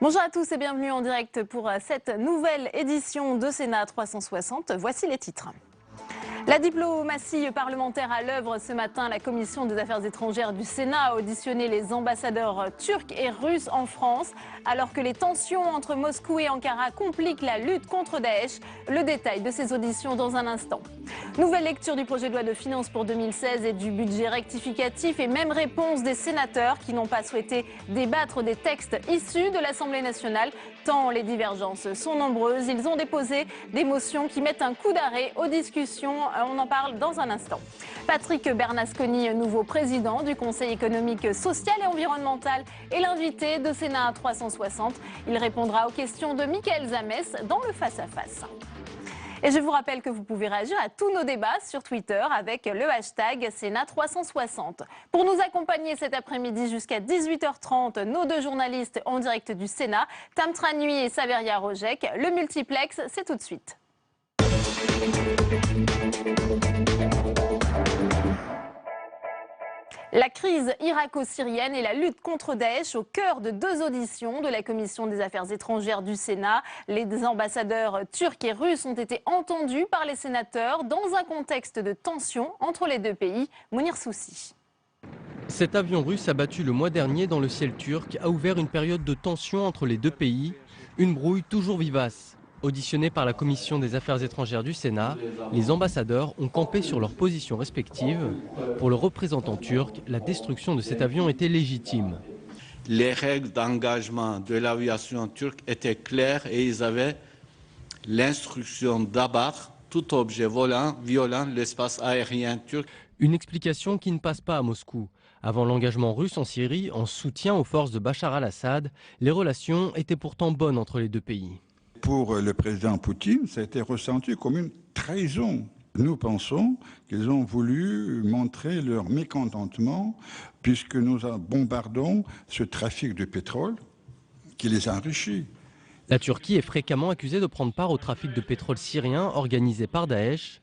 Bonjour à tous et bienvenue en direct pour cette nouvelle édition de Sénat 360. Voici les titres. La diplomatie parlementaire à l'œuvre ce matin. La commission des affaires étrangères du Sénat a auditionné les ambassadeurs turcs et russes en France, alors que les tensions entre Moscou et Ankara compliquent la lutte contre Daesh. Le détail de ces auditions dans un instant. Nouvelle lecture du projet de loi de finances pour 2016 et du budget rectificatif et même réponse des sénateurs qui n'ont pas souhaité débattre des textes issus de l'Assemblée nationale, tant les divergences sont nombreuses. Ils ont déposé des motions qui mettent un coup d'arrêt aux discussions. On en parle dans un instant. Patrick Bernasconi, nouveau président du Conseil économique, social et environnemental, est l'invité de Sénat 360. Il répondra aux questions de Mickaël Zamès dans le face-à-face. Et je vous rappelle que vous pouvez réagir à tous nos débats sur Twitter avec le hashtag Sénat360. Pour nous accompagner cet après-midi jusqu'à 18h30, nos deux journalistes en direct du Sénat, Tam Tranui et Saveria Rojek. Le multiplex, c'est tout de suite. La crise irako-syrienne et la lutte contre Daesh au cœur de deux auditions de la Commission des affaires étrangères du Sénat. Les ambassadeurs turcs et russes ont été entendus par les sénateurs dans un contexte de tension entre les deux pays. Mounir Soussi. Cet avion russe abattu le mois dernier dans le ciel turc a ouvert une période de tension entre les deux pays, une brouille toujours vivace. Auditionnés par la Commission des affaires étrangères du Sénat, les ambassadeurs ont campé sur leurs positions respectives. Pour le représentant turc, la destruction de cet avion était légitime. Les règles d'engagement de l'aviation turque étaient claires et ils avaient l'instruction d'abattre tout objet volant, violant l'espace aérien turc. Une explication qui ne passe pas à Moscou. Avant l'engagement russe en Syrie, en soutien aux forces de Bachar al-Assad, les relations étaient pourtant bonnes entre les deux pays. Pour le président Poutine, ça a été ressenti comme une trahison. Nous pensons qu'ils ont voulu montrer leur mécontentement puisque nous bombardons ce trafic de pétrole qui les enrichit. La Turquie est fréquemment accusée de prendre part au trafic de pétrole syrien organisé par Daesh.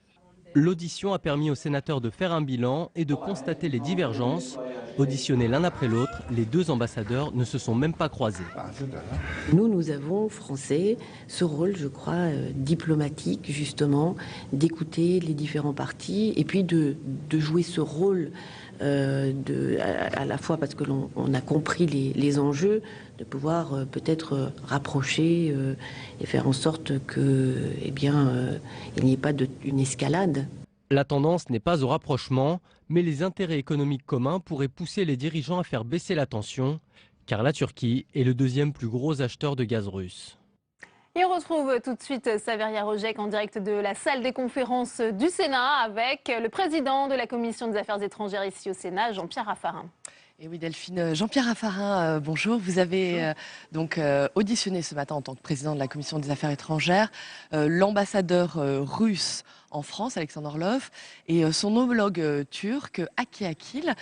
L'audition a permis aux sénateurs de faire un bilan et de constater les divergences. Auditionnés l'un après l'autre, les deux ambassadeurs ne se sont même pas croisés. Nous avons, Français, ce rôle, je crois, diplomatique, justement, d'écouter les différents partis et puis de jouer ce rôle à la fois parce que l'on a compris les enjeux, de pouvoir peut-être rapprocher et faire en sorte que, il n'y ait pas une escalade. La tendance n'est pas au rapprochement, mais les intérêts économiques communs pourraient pousser les dirigeants à faire baisser la tension, car la Turquie est le deuxième plus gros acheteur de gaz russe. Et on retrouve tout de suite Saveria Rojek en direct de la salle des conférences du Sénat avec le président de la Commission des affaires étrangères ici au Sénat, Jean-Pierre Raffarin. Et oui Delphine, Jean-Pierre Raffarin, bonjour. Vous avez auditionné ce matin en tant que président de la Commission des affaires étrangères l'ambassadeur russe en France, Alexandre Orlov, et son homologue turc, Haki Akil.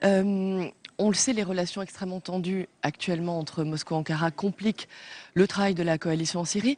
On le sait, les relations extrêmement tendues actuellement entre Moscou et Ankara compliquent le travail de la coalition en Syrie.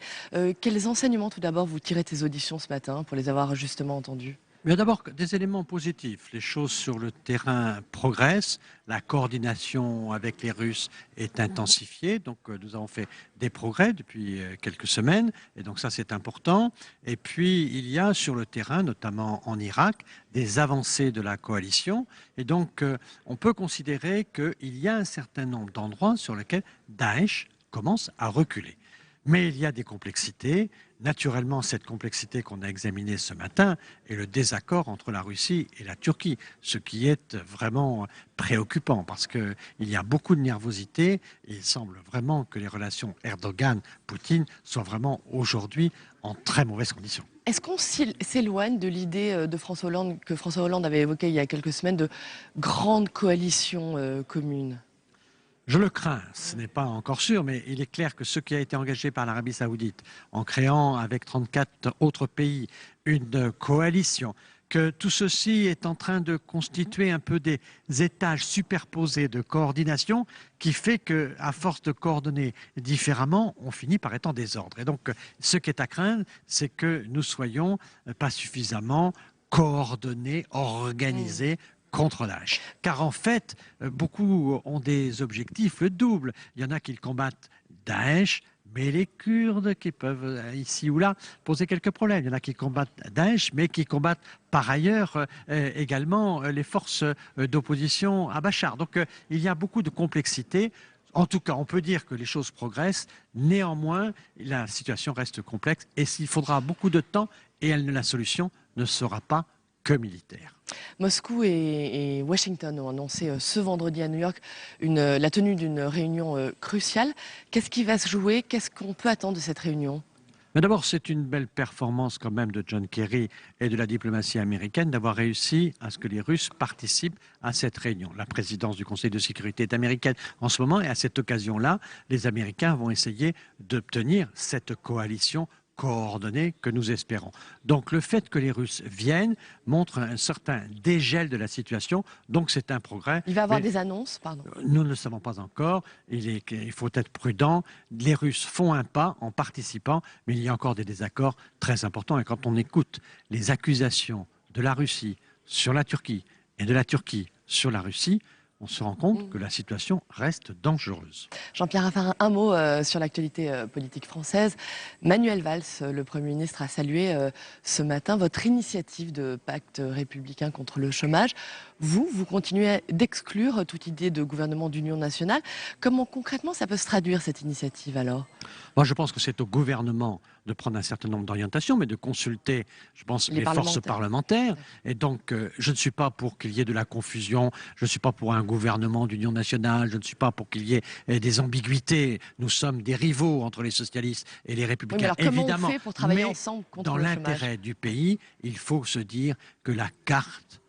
Quels enseignements tout d'abord vous tirez de ces auditions ce matin pour les avoir justement entendus ? Il y a d'abord des éléments positifs. Les choses sur le terrain progressent. La coordination avec les Russes est intensifiée. Donc nous avons fait des progrès depuis quelques semaines. Et donc ça, c'est important. Et puis, il y a sur le terrain, notamment en Irak, des avancées de la coalition. Et donc, on peut considérer qu'il y a un certain nombre d'endroits sur lesquels Daesh commence à reculer. Mais il y a des complexités. Naturellement, cette complexité qu'on a examinée ce matin est le désaccord entre la Russie et la Turquie, ce qui est vraiment préoccupant parce qu'il y a beaucoup de nervosité et il semble vraiment que les relations Erdogan-Poutine soient vraiment aujourd'hui en très mauvaises conditions. Est-ce qu'on s'éloigne de l'idée de François Hollande, que François Hollande avait évoquée il y a quelques semaines, de grandes coalitions communes ? Je le crains, ce n'est pas encore sûr, mais il est clair que ce qui a été engagé par l'Arabie Saoudite en créant avec 34 autres pays une coalition, que tout ceci est en train de constituer un peu des étages superposés de coordination qui fait qu'à force de coordonner différemment, on finit par être en désordre. Et donc, ce qui est à craindre, c'est que nous soyons pas suffisamment coordonnés, organisés, contre Daesh. Car en fait, beaucoup ont des objectifs doubles. Il y en a qui combattent Daesh, mais les Kurdes qui peuvent, ici ou là, poser quelques problèmes. Il y en a qui combattent Daesh, mais qui combattent par ailleurs également les forces d'opposition à Bachar. Donc il y a beaucoup de complexité. En tout cas, on peut dire que les choses progressent. Néanmoins, la situation reste complexe et il faudra beaucoup de temps et la solution ne sera pas que militaire. Moscou et Washington ont annoncé ce vendredi à New York la tenue d'une réunion cruciale. Qu'est-ce qui va se jouer? Qu'est-ce qu'on peut attendre de cette réunion? Mais d'abord, c'est une belle performance quand même de John Kerry et de la diplomatie américaine d'avoir réussi à ce que les Russes participent à cette réunion. La présidence du Conseil de sécurité est américaine en ce moment et à cette occasion-là, les Américains vont essayer d'obtenir cette coalition coordonnée que nous espérons. Donc le fait que les Russes viennent montre un certain dégel de la situation, donc c'est un progrès. Il va y avoir des annonces, pardon. Nous ne le savons pas encore, il faut être prudent. Les Russes font un pas en participant, mais il y a encore des désaccords très importants. Et quand on écoute les accusations de la Russie sur la Turquie et de la Turquie sur la Russie, on se rend compte que la situation reste dangereuse. Jean-Pierre Raffarin, un mot sur l'actualité politique française. Manuel Valls, le Premier ministre, a salué ce matin votre initiative de pacte républicain contre le chômage. Vous continuez d'exclure toute idée de gouvernement d'union nationale. Comment concrètement ça peut se traduire, cette initiative alors? Moi, je pense que c'est au gouvernement de prendre un certain nombre d'orientations, mais de consulter, je pense, les forces parlementaires. Et donc, je ne suis pas pour qu'il y ait de la confusion, je ne suis pas pour un gouvernement d'union nationale, je ne suis pas pour qu'il y ait des ambiguïtés. Nous sommes des rivaux entre les socialistes et les républicains, oui, alors évidemment. Comment on fait pour travailler ensemble contre le chômage? Dans l'intérêt du pays, il faut se dire que la carte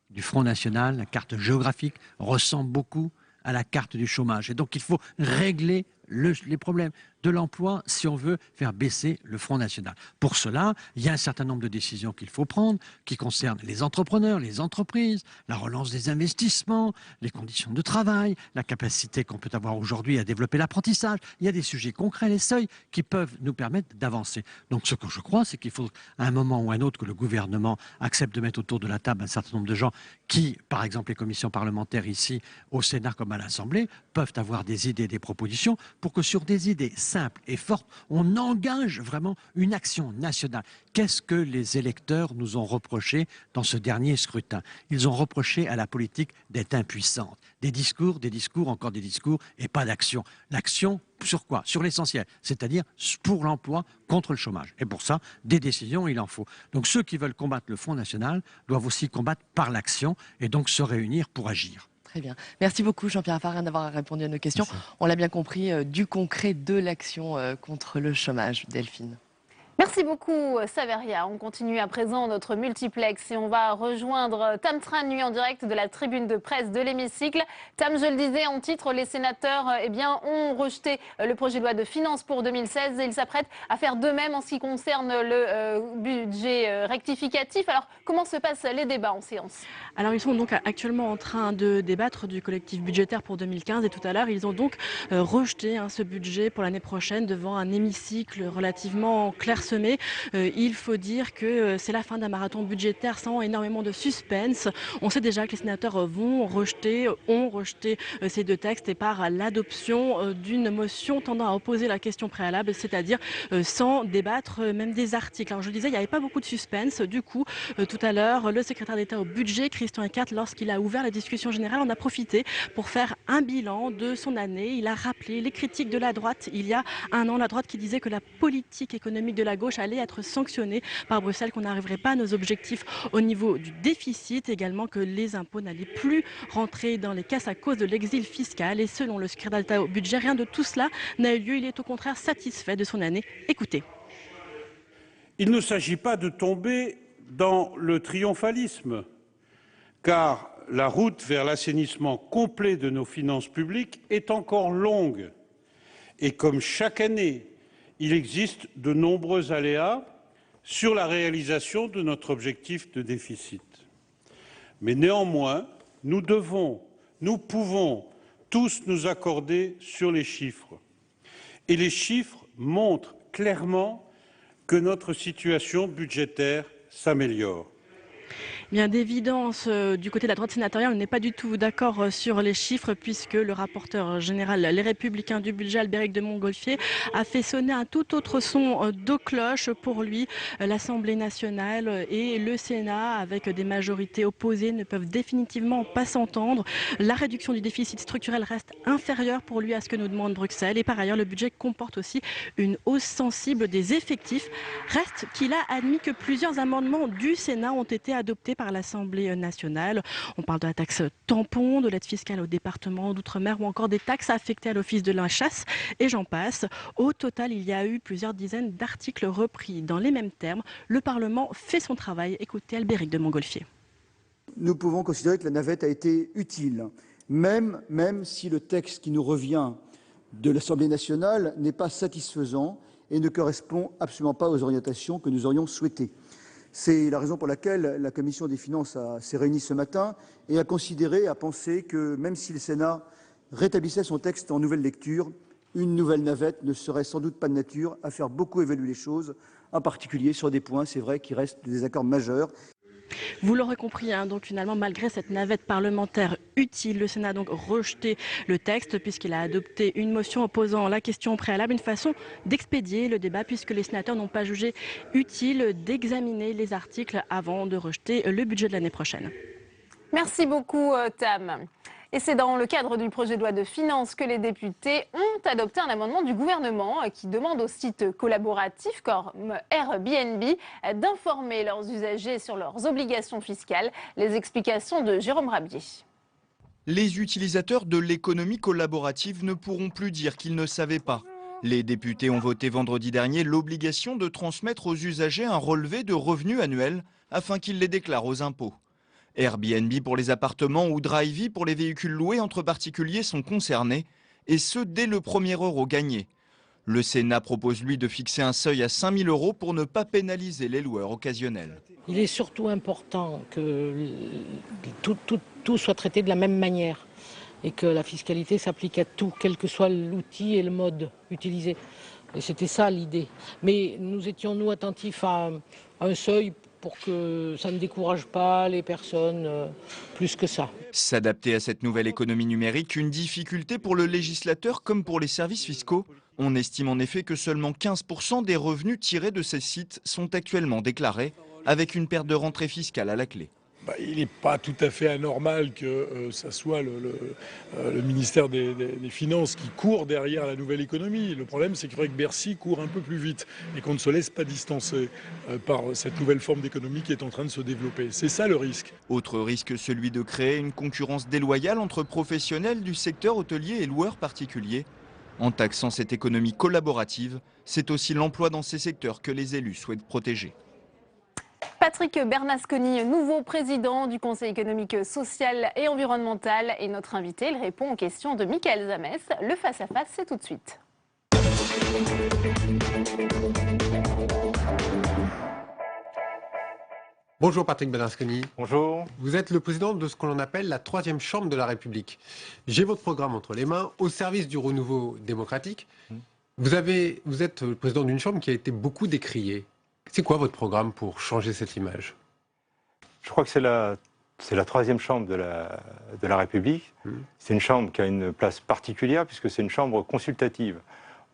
du Front National, la carte géographique, ressemble beaucoup à la carte du chômage. Et donc, il faut régler les problèmes de l'emploi si on veut faire baisser le Front National. Pour cela, il y a un certain nombre de décisions qu'il faut prendre qui concernent les entrepreneurs, les entreprises, la relance des investissements, les conditions de travail, la capacité qu'on peut avoir aujourd'hui à développer l'apprentissage. Il y a des sujets concrets, les seuils qui peuvent nous permettre d'avancer. Donc ce que je crois, c'est qu'il faut à un moment ou à un autre que le gouvernement accepte de mettre autour de la table un certain nombre de gens qui, par exemple les commissions parlementaires ici au Sénat comme à l'Assemblée, peuvent avoir des idées, des propositions pour que sur des idées simple et forte, on engage vraiment une action nationale. Qu'est-ce que les électeurs nous ont reproché dans ce dernier scrutin? Ils ont reproché à la politique d'être impuissante. Des discours, encore des discours et pas d'action. L'action sur quoi? Sur l'essentiel, c'est-à-dire pour l'emploi, contre le chômage. Et pour ça, des décisions, il en faut. Donc ceux qui veulent combattre le Front National doivent aussi combattre par l'action et donc se réunir pour agir. Très bien. Merci beaucoup Jean-Pierre Raffarin d'avoir répondu à nos questions. Merci. On l'a bien compris, du concret, de l'action contre le chômage. Delphine. Merci beaucoup Saveria. On continue à présent notre multiplex et on va rejoindre Tam Tran Nuit en direct de la tribune de presse de l'hémicycle. Tam, je le disais en titre, les sénateurs ont rejeté le projet de loi de finances pour 2016 et ils s'apprêtent à faire de même en ce qui concerne le budget rectificatif. Alors comment se passent les débats en séance? Alors ils sont donc actuellement en train de débattre du collectif budgétaire pour 2015 et tout à l'heure ils ont donc rejeté ce budget pour l'année prochaine devant un hémicycle relativement clairsemé. Il faut dire que c'est la fin d'un marathon budgétaire sans énormément de suspense. On sait déjà que les sénateurs ont rejeté ces deux textes et par l'adoption d'une motion tendant à opposer la question préalable, c'est-à-dire sans débattre même des articles. Alors je le disais, il n'y avait pas beaucoup de suspense. Du coup, tout à l'heure, le secrétaire d'État au budget, Christian Eckert, lorsqu'il a ouvert la discussion générale, en a profité pour faire un bilan de son année. Il a rappelé les critiques de la droite il y a un an, la droite qui disait que la politique économique de la gauche allait être sanctionnée par Bruxelles, qu'on n'arriverait pas à nos objectifs au niveau du déficit, également que les impôts n'allaient plus rentrer dans les caisses à cause de l'exil fiscal. Et selon le secrétaire d'État au budget, rien de tout cela n'a eu lieu. Il est au contraire satisfait de son année. Écoutez. Il ne s'agit pas de tomber dans le triomphalisme, car la route vers l'assainissement complet de nos finances publiques est encore longue. Et comme chaque année, il existe de nombreux aléas sur la réalisation de notre objectif de déficit. Mais néanmoins, nous pouvons tous nous accorder sur les chiffres. Et les chiffres montrent clairement que notre situation budgétaire s'améliore. Bien d'évidence, du côté de la droite sénatoriale, on n'est pas du tout d'accord sur les chiffres puisque le rapporteur général Les Républicains du budget, Albéric de Montgolfier, a fait sonner un tout autre son de cloche. Pour lui, l'Assemblée nationale et le Sénat, avec des majorités opposées, ne peuvent définitivement pas s'entendre. La réduction du déficit structurel reste inférieure pour lui à ce que nous demande Bruxelles. Et par ailleurs, le budget comporte aussi une hausse sensible des effectifs. Reste qu'il a admis que plusieurs amendements du Sénat ont été adoptés par l'Assemblée nationale. On parle de la taxe tampon, de l'aide fiscale au département d'outre-mer ou encore des taxes affectées à l'Office de la chasse et j'en passe. Au total, il y a eu plusieurs dizaines d'articles repris dans les mêmes termes. Le Parlement fait son travail. Écoutez Albéric de Montgolfier. Nous pouvons considérer que la navette a été utile, même si le texte qui nous revient de l'Assemblée nationale n'est pas satisfaisant et ne correspond absolument pas aux orientations que nous aurions souhaitées. C'est la raison pour laquelle la Commission des finances s'est réunie ce matin et a pensé que même si le Sénat rétablissait son texte en nouvelle lecture, une nouvelle navette ne serait sans doute pas de nature à faire beaucoup évoluer les choses, en particulier sur des points, c'est vrai, qui restent des désaccords majeurs. Vous l'aurez compris, donc finalement, malgré cette navette parlementaire utile, le Sénat a donc rejeté le texte puisqu'il a adopté une motion opposant la question préalable, une façon d'expédier le débat puisque les sénateurs n'ont pas jugé utile d'examiner les articles avant de rejeter le budget de l'année prochaine. Merci beaucoup, Tam. Et c'est dans le cadre du projet de loi de finances que les députés ont adopté un amendement du gouvernement qui demande aux sites collaboratifs comme Airbnb d'informer leurs usagers sur leurs obligations fiscales. Les explications de Jérôme Rabier. Les utilisateurs de l'économie collaborative ne pourront plus dire qu'ils ne savaient pas. Les députés ont voté vendredi dernier l'obligation de transmettre aux usagers un relevé de revenus annuels afin qu'ils les déclarent aux impôts. Airbnb pour les appartements ou Drivey pour les véhicules loués entre particuliers sont concernés, et ce dès le premier euro gagné. Le Sénat propose lui de fixer un seuil à 5 000 € pour ne pas pénaliser les loueurs occasionnels. Il est surtout important que tout soit traité de la même manière et que la fiscalité s'applique à tout, quel que soit l'outil et le mode utilisé. Et c'était ça l'idée. Mais nous étions, nous, attentifs à un seuil pour que ça ne décourage pas les personnes plus que ça. S'adapter à cette nouvelle économie numérique, une difficulté pour le législateur comme pour les services fiscaux. On estime en effet que seulement 15% des revenus tirés de ces sites sont actuellement déclarés, avec une perte de rentrée fiscale à la clé. Il n'est pas tout à fait anormal que ça soit le ministère des Finances qui court derrière la nouvelle économie. Le problème, c'est qu'il faudrait que Bercy court un peu plus vite et qu'on ne se laisse pas distancer par cette nouvelle forme d'économie qui est en train de se développer. C'est ça le risque. Autre risque, celui de créer une concurrence déloyale entre professionnels du secteur hôtelier et loueurs particuliers. En taxant cette économie collaborative, c'est aussi l'emploi dans ces secteurs que les élus souhaitent protéger. Patrick Bernasconi, nouveau président du Conseil économique, social et environnemental, est notre invité. Il répond aux questions de Michael Zamès. Le face-à-face, c'est tout de suite. Bonjour Patrick Bernasconi. Bonjour. Vous êtes le président de ce qu'on appelle la troisième chambre de la République. J'ai votre programme entre les mains, au service du renouveau démocratique. Vous êtes le président d'une chambre qui a été beaucoup décriée. C'est quoi votre programme pour changer cette image? Je crois que c'est la troisième chambre de la République. C'est une chambre qui a une place particulière puisque c'est une chambre consultative.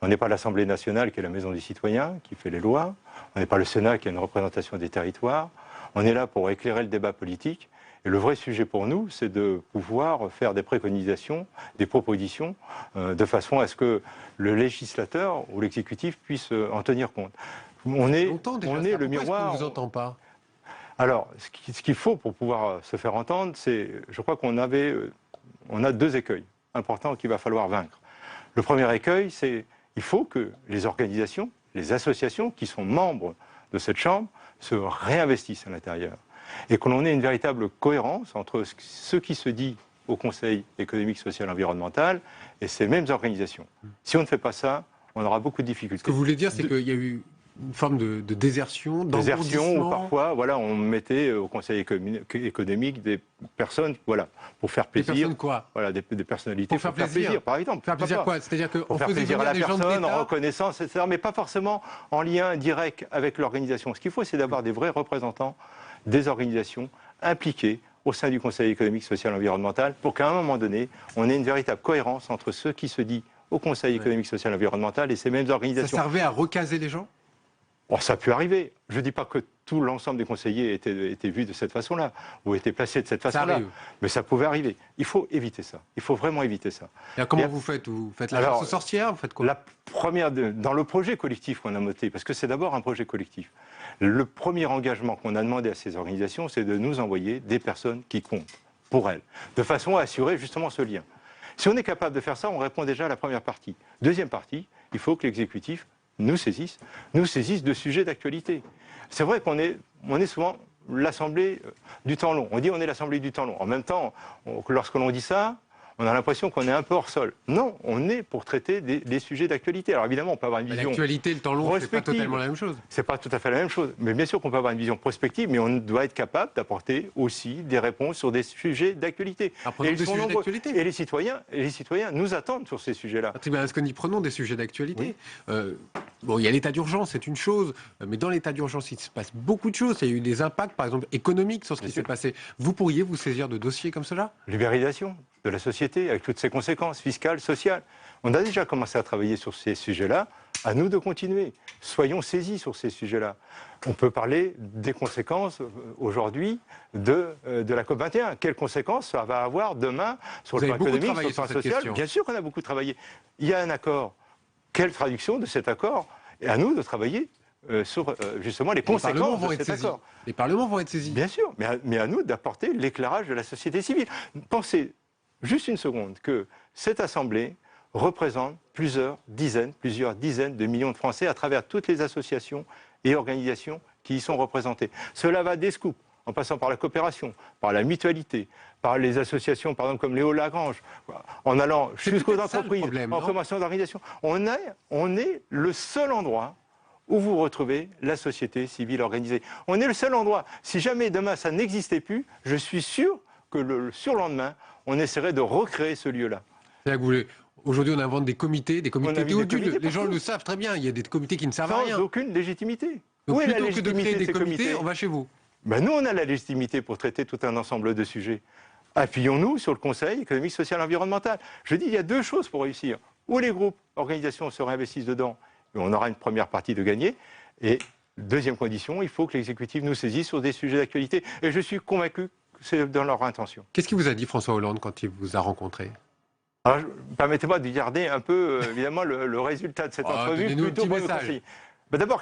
On n'est pas l'Assemblée nationale qui est la maison des citoyens, qui fait les lois. On n'est pas le Sénat qui a une représentation des territoires. On est là pour éclairer le débat politique. Et le vrai sujet pour nous, c'est de pouvoir faire des préconisations, des propositions, de façon à ce que le législateur ou l'exécutif puisse en tenir compte. On est le miroir. On ne vous entend pas. Alors, ce qu'il faut pour pouvoir se faire entendre, c'est, je crois qu'on a deux écueils importants qu'il va falloir vaincre. Le premier écueil, c'est il faut que les organisations, les associations qui sont membres de cette chambre se réinvestissent à l'intérieur et que l'on ait une véritable cohérence entre ce qui se dit au Conseil économique, social et environnemental et ces mêmes organisations. Si on ne fait pas ça, on aura beaucoup de difficultés. Ce que vous voulez dire, c'est qu'il y a eu une forme de désertion, où parfois, voilà, on mettait au Conseil économique des personnes, voilà, pour faire plaisir. Des personnes quoi? Voilà, des personnalités pour faire plaisir, par exemple. Faire plaisir quoi? C'est-à-dire qu'on faisait plaisir à la personne, en reconnaissance, etc., mais pas forcément en lien direct avec l'organisation. Ce qu'il faut, c'est d'avoir des vrais représentants des organisations impliquées au sein du Conseil économique, social et environnemental, pour qu'à un moment donné, on ait une véritable cohérence entre ce qui se dit au Conseil économique, social et environnemental et ces mêmes organisations. Ça servait à recaser les gens ? Oh, ça a pu arriver. Je ne dis pas que tout l'ensemble des conseillers étaient vus de cette façon-là, ou étaient placés de cette façon-là, mais ça pouvait arriver. Il faut éviter ça. Il faut vraiment éviter ça. Et comment vous faites ? Vous faites la chasse aux sorcières ? Vous faites quoi ? La première, dans le projet collectif qu'on a monté, parce que c'est d'abord un projet collectif, le premier engagement qu'on a demandé à ces organisations, c'est de nous envoyer des personnes qui comptent pour elles, de façon à assurer justement ce lien. Si on est capable de faire ça, on répond déjà à la première partie. Deuxième partie, il faut que l'exécutif nous saisissent de sujets d'actualité. C'est vrai qu'on est souvent l'Assemblée du temps long. On dit on est l'Assemblée du temps long. En même temps, lorsque l'on dit ça, on a l'impression qu'on est un peu hors sol. Non, on est pour traiter des sujets d'actualité. Alors évidemment, on peut avoir une vision l'actualité, le temps long, c'est pas totalement la même chose. C'est pas tout à fait la même chose. Mais bien sûr qu'on peut avoir une vision prospective, mais on doit être capable d'apporter aussi des réponses sur des sujets d'actualité. Et les citoyens nous attendent sur ces sujets-là. Très bien, est-ce que nous prenons des sujets d'actualité ? Bon, il y a l'état d'urgence, c'est une chose, mais dans l'état d'urgence, il se passe beaucoup de choses. Il y a eu des impacts, par exemple, économiques sur ce qui s'est passé. Vous pourriez vous saisir de dossiers comme cela ? Libéralisation de la société, avec toutes ses conséquences fiscales, sociales. On a déjà commencé à travailler sur ces sujets-là. À nous de continuer. Soyons saisis sur ces sujets-là. On peut parler des conséquences aujourd'hui de la COP21. Quelles conséquences ça va avoir demain sur le plan économique, sur le plan social ? Bien sûr qu'on a beaucoup travaillé. Il y a un accord. Quelle traduction de cet accord ? Et à nous de travailler sur justement les conséquences de cet accord. Les parlements vont être saisis. Bien sûr, mais à nous d'apporter l'éclairage de la société civile. Pensez juste une seconde que cette Assemblée représente plusieurs dizaines de millions de Français à travers toutes les associations et organisations qui y sont représentées. Cela va des scouts, en passant par la coopération, par la mutualité, par les associations, par exemple, comme Léo Lagrange, en allant jusqu'aux entreprises, en formation d'organisation. On est le seul endroit où vous retrouvez la société civile organisée. On est le seul endroit. Si jamais demain ça n'existait plus, je suis sûr que le surlendemain, on essaierait de recréer ce lieu-là. Aujourd'hui, on invente des comités théodule. Les gens le savent très bien. Il y a des comités qui ne servent à rien. Sans aucune légitimité. Donc, plutôt que de créer des comités, on va chez vous. Ben nous, on a la légitimité pour traiter tout un ensemble de sujets. Appuyons-nous sur le Conseil économique, social et environnemental. Je dis, il y a deux choses pour réussir. Ou les groupes, organisations se réinvestissent dedans, et on aura une première partie de gagner. Et deuxième condition, il faut que l'exécutif nous saisisse sur des sujets d'actualité. Et je suis convaincu que c'est dans leur intention. Qu'est-ce qu'il vous a dit, François Hollande, quand il vous a rencontré ? Alors, permettez-moi de garder un peu, évidemment, le résultat de cette entrevue plutôt pour le Conseil. D'abord,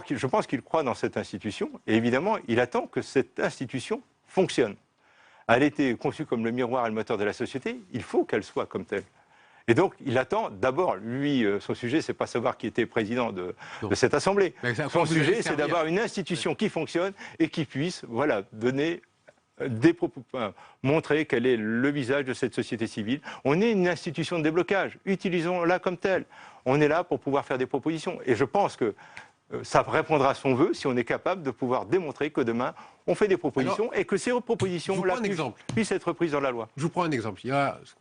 je pense qu'il croit dans cette institution, et évidemment, il attend que cette institution fonctionne. Elle a été conçue comme le miroir et le moteur de la société, il faut qu'elle soit comme telle. Et donc, il attend, d'abord, lui, son sujet, c'est pas savoir qui était président de cette Assemblée. Son sujet, c'est d'avoir une institution qui fonctionne et qui puisse, donner des propos, montrer quel est le visage de cette société civile. On est une institution de déblocage, utilisons-la comme telle. On est là pour pouvoir faire des propositions. Et je pense que ça répondra à son vœu si on est capable de pouvoir démontrer que demain, on fait des propositions et que ces propositions-là puissent être prises dans la loi. Je vous prends un exemple.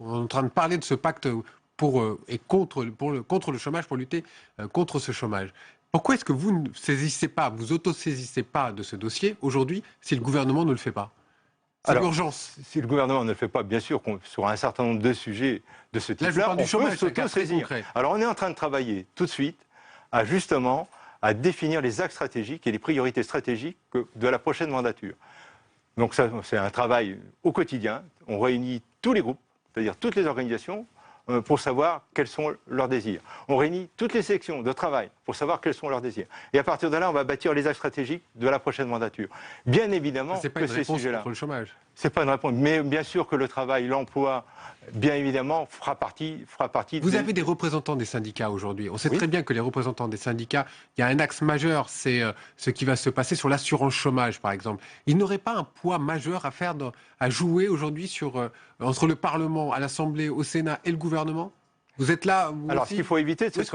On est en train de parler de ce pacte contre le chômage, pour lutter contre ce chômage. Pourquoi est-ce que vous ne saisissez pas, vous auto-saisissez pas de ce dossier aujourd'hui si le gouvernement ne le fait pas ? C'est l'urgence. Si le gouvernement ne le fait pas, bien sûr, sur un certain nombre de sujets de ce type-là, on peut s'auto-saisir. Alors on est en train de travailler tout de suite à définir les axes stratégiques et les priorités stratégiques de la prochaine mandature. Donc ça, c'est un travail au quotidien. On réunit tous les groupes, c'est-à-dire toutes les organisations, pour savoir quels sont leurs désirs. On réunit toutes les sections de travail pour savoir quels sont leurs désirs. Et à partir de là, on va bâtir les axes stratégiques de la prochaine mandature. Bien évidemment que ces sujets-là... contre le chômage. C'est pas une réponse, mais bien sûr que le travail, l'emploi, bien évidemment, fera partie. Vous avez des représentants des syndicats aujourd'hui. On sait très bien que les représentants des syndicats, il y a un axe majeur, c'est ce qui va se passer sur l'assurance chômage, par exemple. Ils n'auraient pas un poids majeur à jouer aujourd'hui entre le Parlement, à l'Assemblée, au Sénat et le gouvernement ? Vous êtes là Alors, ce qu'il faut éviter, c'est de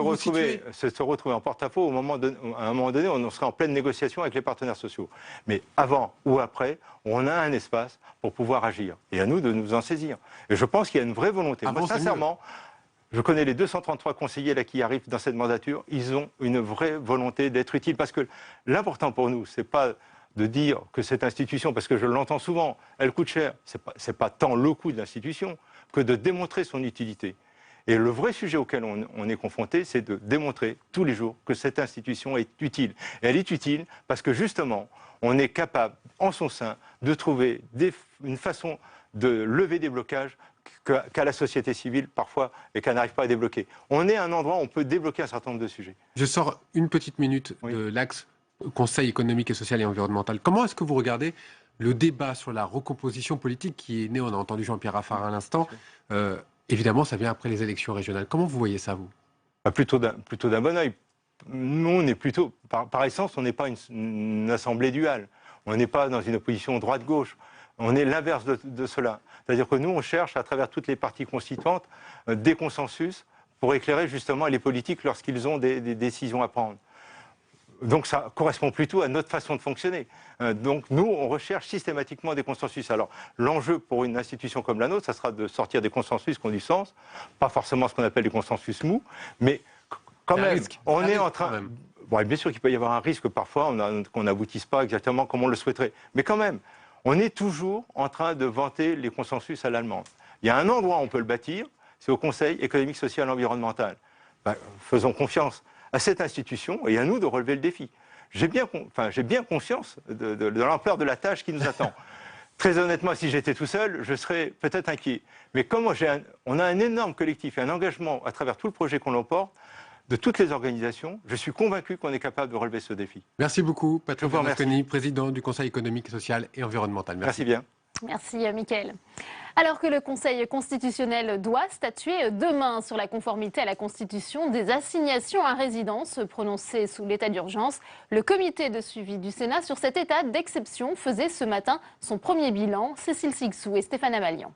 se retrouver en porte-à-faux à un moment donné, on sera en pleine négociation avec les partenaires sociaux. Mais avant ou après, on a un espace pour pouvoir agir. Et à nous de nous en saisir. Et je pense qu'il y a une vraie volonté. Moi, sincèrement, je connais les 233 conseillers là qui arrivent dans cette mandature. Ils ont une vraie volonté d'être utiles. Parce que l'important pour nous, c'est pas de dire que cette institution, parce que je l'entends souvent, elle coûte cher, c'est pas tant le coût de l'institution que de démontrer son utilité. Et le vrai sujet auquel on est confronté, c'est de démontrer tous les jours que cette institution est utile. Et elle est utile parce que justement, on est capable, en son sein, de trouver une façon de lever des blocages qu'a la société civile parfois et qu'elle n'arrive pas à débloquer. On est à un endroit où on peut débloquer un certain nombre de sujets. Je sors une petite minute de l'axe Conseil économique et social et environnemental. Comment est-ce que vous regardez le débat sur la recomposition politique qui est né, on a entendu Jean-Pierre Raffarin à l'instant, évidemment ça vient après les élections régionales. Comment vous voyez ça, vous? Plutôt d'un bon oeil. Nous, on est plutôt, par essence, on n'est pas une assemblée duale. On n'est pas dans une opposition droite-gauche. On est l'inverse de cela. C'est-à-dire que nous, on cherche, à travers toutes les parties constituantes, des consensus pour éclairer justement les politiques lorsqu'ils ont des décisions à prendre. Donc ça correspond plutôt à notre façon de fonctionner. Donc nous, on recherche systématiquement des consensus. Alors l'enjeu pour une institution comme la nôtre, ça sera de sortir des consensus qui ont du sens, pas forcément ce qu'on appelle des consensus mous, mais quand même, on est en train... Bon, bien sûr qu'il peut y avoir un risque parfois qu'on n'aboutisse pas exactement comme on le souhaiterait, mais quand même, on est toujours en train de vanter les consensus à l'allemande. Il y a un endroit où on peut le bâtir, c'est au Conseil économique, social et environnemental. Faisons confiance à cette institution et à nous de relever le défi. J'ai bien conscience de l'ampleur de la tâche qui nous attend. Très honnêtement, si j'étais tout seul, je serais peut-être inquiet. Mais comme on a un énorme collectif et un engagement à travers tout le projet qu'on emporte, de toutes les organisations, je suis convaincu qu'on est capable de relever ce défi. Merci beaucoup, Patrick Berlusconi, président du Conseil économique, social et environnemental. Merci bien. Merci, Mickaël. Alors que le Conseil constitutionnel doit statuer demain sur la conformité à la Constitution des assignations à résidence prononcées sous l'état d'urgence, le comité de suivi du Sénat sur cet état d'exception faisait ce matin son premier bilan. Cécile Sixou et Stéphane Amalian.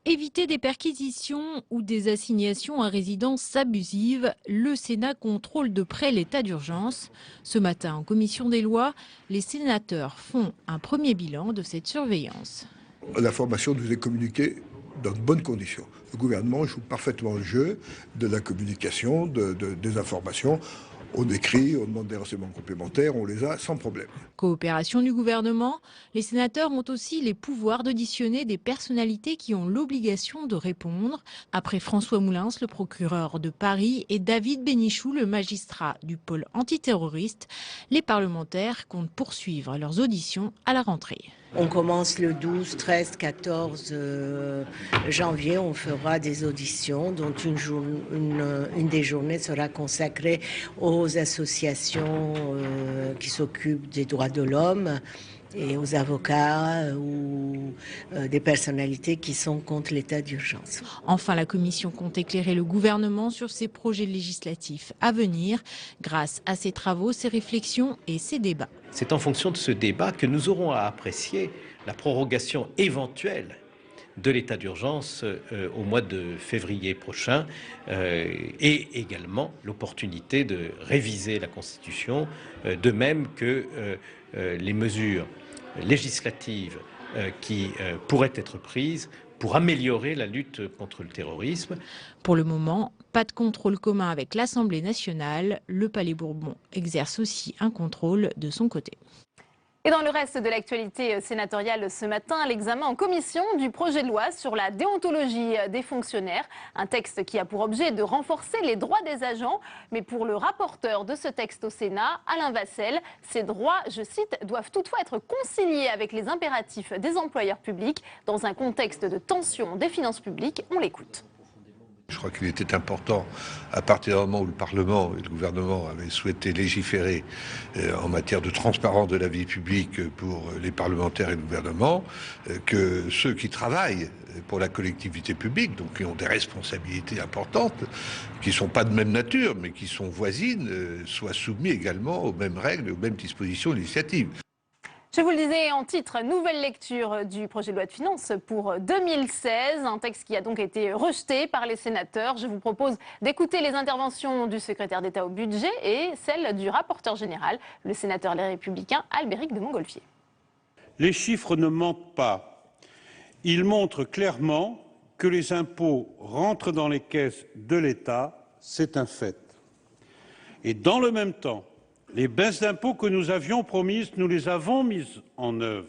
Éviter des perquisitions ou des assignations à résidence abusives, le Sénat contrôle de près l'état d'urgence. Ce matin, en commission des lois, les sénateurs font un premier bilan de cette surveillance. L'information nous est communiquée dans de bonnes conditions. Le gouvernement joue parfaitement le jeu de la communication, des informations. On écrit, on demande des renseignements complémentaires, on les a sans problème. Coopération du gouvernement, les sénateurs ont aussi les pouvoirs d'auditionner des personnalités qui ont l'obligation de répondre. Après François Moulins, le procureur de Paris, et David Bénichou, le magistrat du pôle antiterroriste, les parlementaires comptent poursuivre leurs auditions à la rentrée. On commence le 12, 13, 14 janvier, on fera des auditions dont une des journées sera consacrée aux associations qui s'occupent des droits de l'homme et aux avocats ou des personnalités qui sont contre l'état d'urgence. Enfin, la commission compte éclairer le gouvernement sur ses projets législatifs à venir grâce à ses travaux, ses réflexions et ses débats. C'est en fonction de ce débat que nous aurons à apprécier la prorogation éventuelle de l'état d'urgence au mois de février prochain et également l'opportunité de réviser la Constitution, de même que les mesures législatives qui pourraient être prises pour améliorer la lutte contre le terrorisme. Pour le moment, pas de contrôle commun avec l'Assemblée nationale. Le Palais Bourbon exerce aussi un contrôle de son côté. Et dans le reste de l'actualité sénatoriale ce matin, l'examen en commission du projet de loi sur la déontologie des fonctionnaires. Un texte qui a pour objet de renforcer les droits des agents. Mais pour le rapporteur de ce texte au Sénat, Alain Vasselle, ces droits, je cite, doivent toutefois être conciliés avec les impératifs des employeurs publics dans un contexte de tension des finances publiques. On l'écoute. Je crois qu'il était important, à partir du moment où le Parlement et le gouvernement avaient souhaité légiférer en matière de transparence de la vie publique pour les parlementaires et le gouvernement, que ceux qui travaillent pour la collectivité publique, donc qui ont des responsabilités importantes, qui ne sont pas de même nature, mais qui sont voisines, soient soumis également aux mêmes règles et aux mêmes dispositions législatives. Je vous le disais en titre, nouvelle lecture du projet de loi de finances pour 2016, un texte qui a donc été rejeté par les sénateurs. Je vous propose d'écouter les interventions du secrétaire d'État au budget et celle du rapporteur général, le sénateur Les Républicains, Albéric de Montgolfier. Les chiffres ne mentent pas. Ils montrent clairement que les impôts rentrent dans les caisses de l'État, c'est un fait. Et dans le même temps, Les baisses d'impôts que nous avions promises, nous les avons mises en œuvre.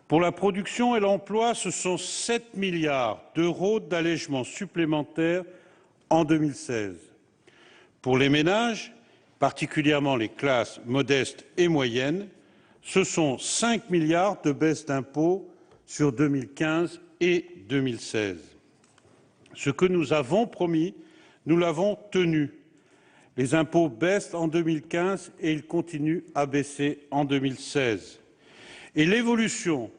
Pour la production et l'emploi, ce sont 7 milliards d'euros d'allègements supplémentaires en 2016. Pour les ménages, particulièrement les classes modestes et moyennes, ce sont 5 milliards de baisses d'impôts sur 2015 et 2016. Ce que nous avons promis, nous l'avons tenu. Les impôts baissent en 2015 et ils continuent à baisser en 2016. Et l'évolution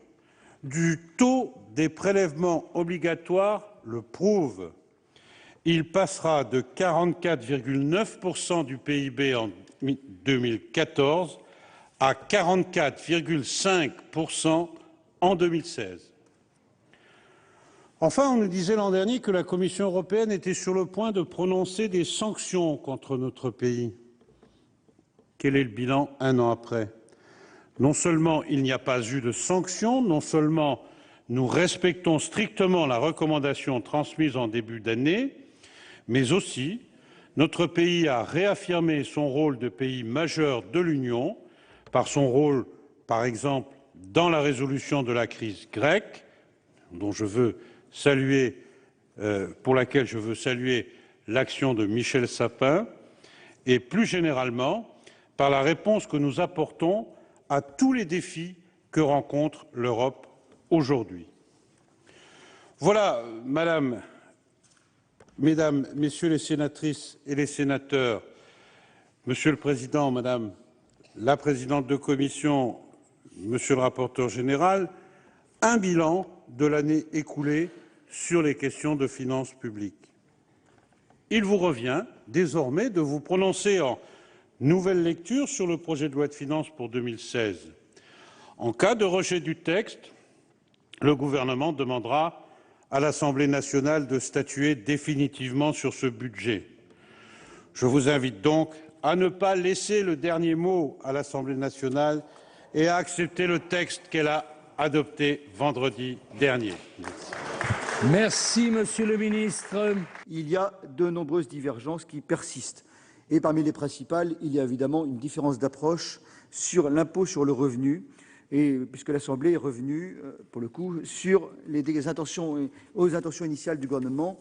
du taux des prélèvements obligatoires le prouve. Il passera de 44,9% du PIB en 2014 à 44,5% en 2016. Enfin, on nous disait l'an dernier que la Commission européenne était sur le point de prononcer des sanctions contre notre pays. Quel est le bilan un an après? Non seulement il n'y a pas eu de sanctions, non seulement nous respectons strictement la recommandation transmise en début d'année, mais aussi notre pays a réaffirmé son rôle de pays majeur de l'Union par son rôle, par exemple, dans la résolution de la crise grecque, dont je veux saluer, pour laquelle je veux saluer l'action de Michel Sapin, et plus généralement par la réponse que nous apportons à tous les défis que rencontre l'Europe aujourd'hui. Voilà, Mesdames, Messieurs les sénatrices et les sénateurs, Monsieur le Président, Madame la Présidente de Commission, Monsieur le rapporteur général, un bilan de l'année écoulée sur les questions de finances publiques. Il vous revient désormais de vous prononcer en nouvelle lecture sur le projet de loi de finances pour 2016. En cas de rejet du texte, le gouvernement demandera à l'Assemblée nationale de statuer définitivement sur ce budget. Je vous invite donc à ne pas laisser le dernier mot à l'Assemblée nationale et à accepter le texte qu'elle a adopté vendredi dernier. Merci, Monsieur le Ministre. Il y a de nombreuses divergences qui persistent. Et parmi les principales, il y a évidemment une différence d'approche sur l'impôt sur le revenu, et puisque l'Assemblée est revenue, pour le coup, sur aux intentions initiales du gouvernement.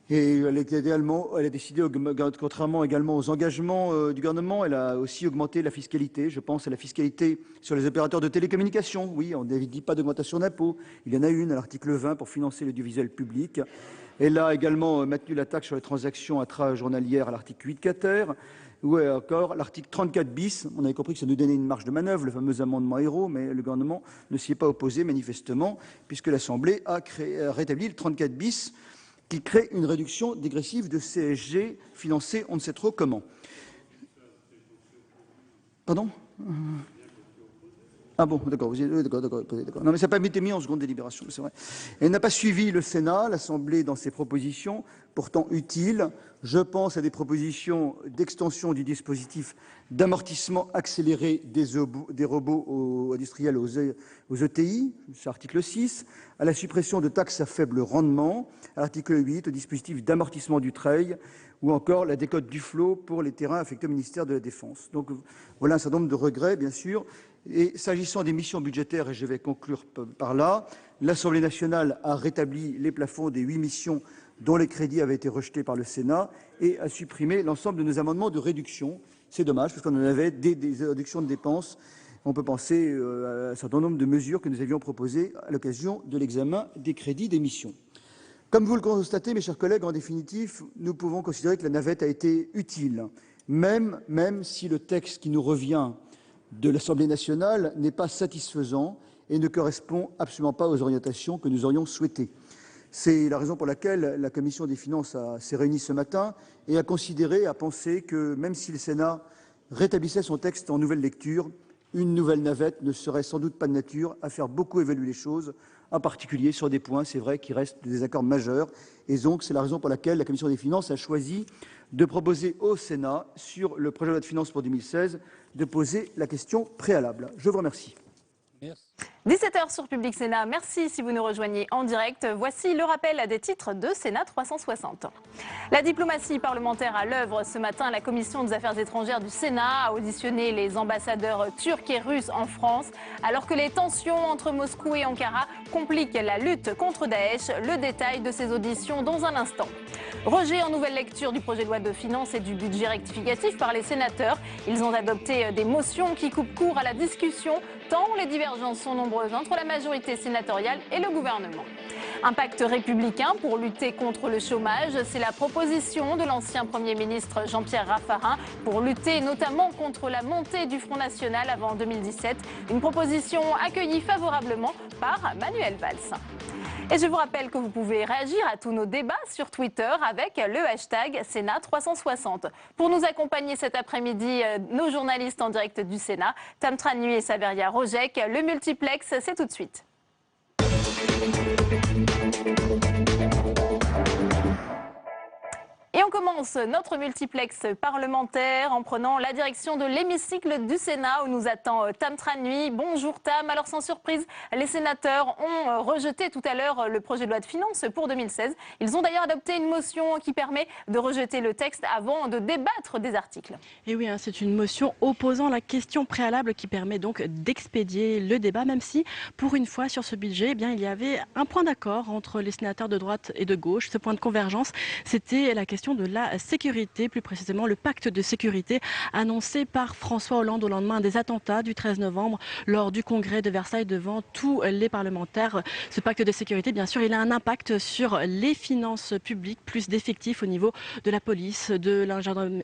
Et elle a décidé, contrairement également aux engagements du gouvernement, elle a aussi augmenté la fiscalité. Je pense à la fiscalité sur les opérateurs de télécommunications. Oui, on n'avait dit pas d'augmentation d'impôts. Il y en a une à l'article 20 pour financer l'audiovisuel public. Elle a également maintenu la taxe sur les transactions intrajournalières à l'article 8 quater, ou encore l'article 34 bis. On avait compris que ça nous donnait une marge de manœuvre, le fameux amendement Hérault, mais le gouvernement ne s'y est pas opposé manifestement, puisque l'Assemblée a rétabli le 34 bis, qui crée une réduction dégressive de CSG financée on ne sait trop comment. Pardon? Ah bon, d'accord, d'accord. Non, mais ça n'a pas été mis en seconde délibération, c'est vrai. Elle n'a pas suivi le Sénat, l'Assemblée, dans ses propositions, pourtant utiles. Je pense à des propositions d'extension du dispositif d'amortissement accéléré des robots industriels aux ETI, c'est l'article 6, à la suppression de taxes à faible rendement, à l'article 8, au dispositif d'amortissement du trade, ou encore la décote du flot pour les terrains affectés au ministère de la Défense. Donc voilà un certain nombre de regrets, bien sûr. Et s'agissant des missions budgétaires, et je vais conclure par là, l'Assemblée nationale a rétabli les plafonds des 8 missions dont les crédits avaient été rejetés par le Sénat et a supprimé l'ensemble de nos amendements de réduction. C'est dommage, parce qu'on en avait des réductions de dépenses. On peut penser à un certain nombre de mesures que nous avions proposées à l'occasion de l'examen des crédits des missions. Comme vous le constatez, mes chers collègues, en définitive, nous pouvons considérer que la navette a été utile, même si le texte qui nous revient de l'Assemblée nationale n'est pas satisfaisant et ne correspond absolument pas aux orientations que nous aurions souhaitées. C'est la raison pour laquelle la Commission des finances s'est réunie ce matin et a pensé que même si le Sénat rétablissait son texte en nouvelle lecture, une nouvelle navette ne serait sans doute pas de nature à faire beaucoup évoluer les choses, en particulier sur des points, c'est vrai, qui restent des désaccords majeurs. Et donc, c'est la raison pour laquelle la Commission des finances a choisi de proposer au Sénat, sur le projet de loi de finances pour 2016, de poser la question préalable. Je vous remercie. 17h sur Public Sénat, merci si vous nous rejoignez en direct. Voici le rappel des titres de Sénat 360. La diplomatie parlementaire à l'œuvre. Ce matin, la Commission des affaires étrangères du Sénat a auditionné les ambassadeurs turcs et russes en France. Alors que les tensions entre Moscou et Ankara compliquent la lutte contre Daesh, le détail de ces auditions dans un instant. Rejet en nouvelle lecture du projet de loi de finances et du budget rectificatif par les sénateurs. Ils ont adopté des motions qui coupent court à la discussion, tant les divergences sont nombreuses entre la majorité sénatoriale et le gouvernement. Un pacte républicain pour lutter contre le chômage, c'est la proposition de l'ancien Premier ministre Jean-Pierre Raffarin pour lutter notamment contre la montée du Front National avant 2017. Une proposition accueillie favorablement par Manuel Valls. Et je vous rappelle que vous pouvez réagir à tous nos débats sur Twitter avec le hashtag Sénat 360. Pour nous accompagner cet après-midi, nos journalistes en direct du Sénat, Tam Tranui et Saveria Rojek. Le multiplex, c'est tout de suite. Et on commence notre multiplex parlementaire en prenant la direction de l'hémicycle du Sénat où nous attend Tam Tranui. Bonjour Tam. Alors sans surprise, les sénateurs ont rejeté tout à l'heure le projet de loi de finances pour 2016. Ils ont d'ailleurs adopté une motion qui permet de rejeter le texte avant de débattre des articles. Et oui, c'est une motion opposant la question préalable qui permet donc d'expédier le débat, même si pour une fois sur ce budget, il y avait un point d'accord entre les sénateurs de droite et de gauche. Ce point de convergence, c'était la question de la sécurité, plus précisément le pacte de sécurité annoncé par François Hollande au lendemain des attentats du 13 novembre lors du congrès de Versailles devant tous les parlementaires. Ce pacte de sécurité, bien sûr, il a un impact sur les finances publiques, plus d'effectifs au niveau de la police, de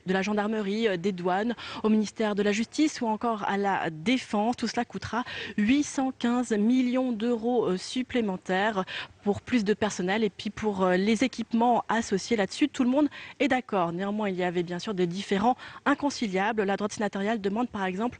la gendarmerie, des douanes, au ministère de la Justice ou encore à la Défense. Tout cela coûtera 815 millions d'euros supplémentaires pour plus de personnel et puis pour les équipements associés là-dessus. Tout le monde est d'accord. Néanmoins, il y avait bien sûr des différends inconciliables. La droite sénatoriale demande par exemple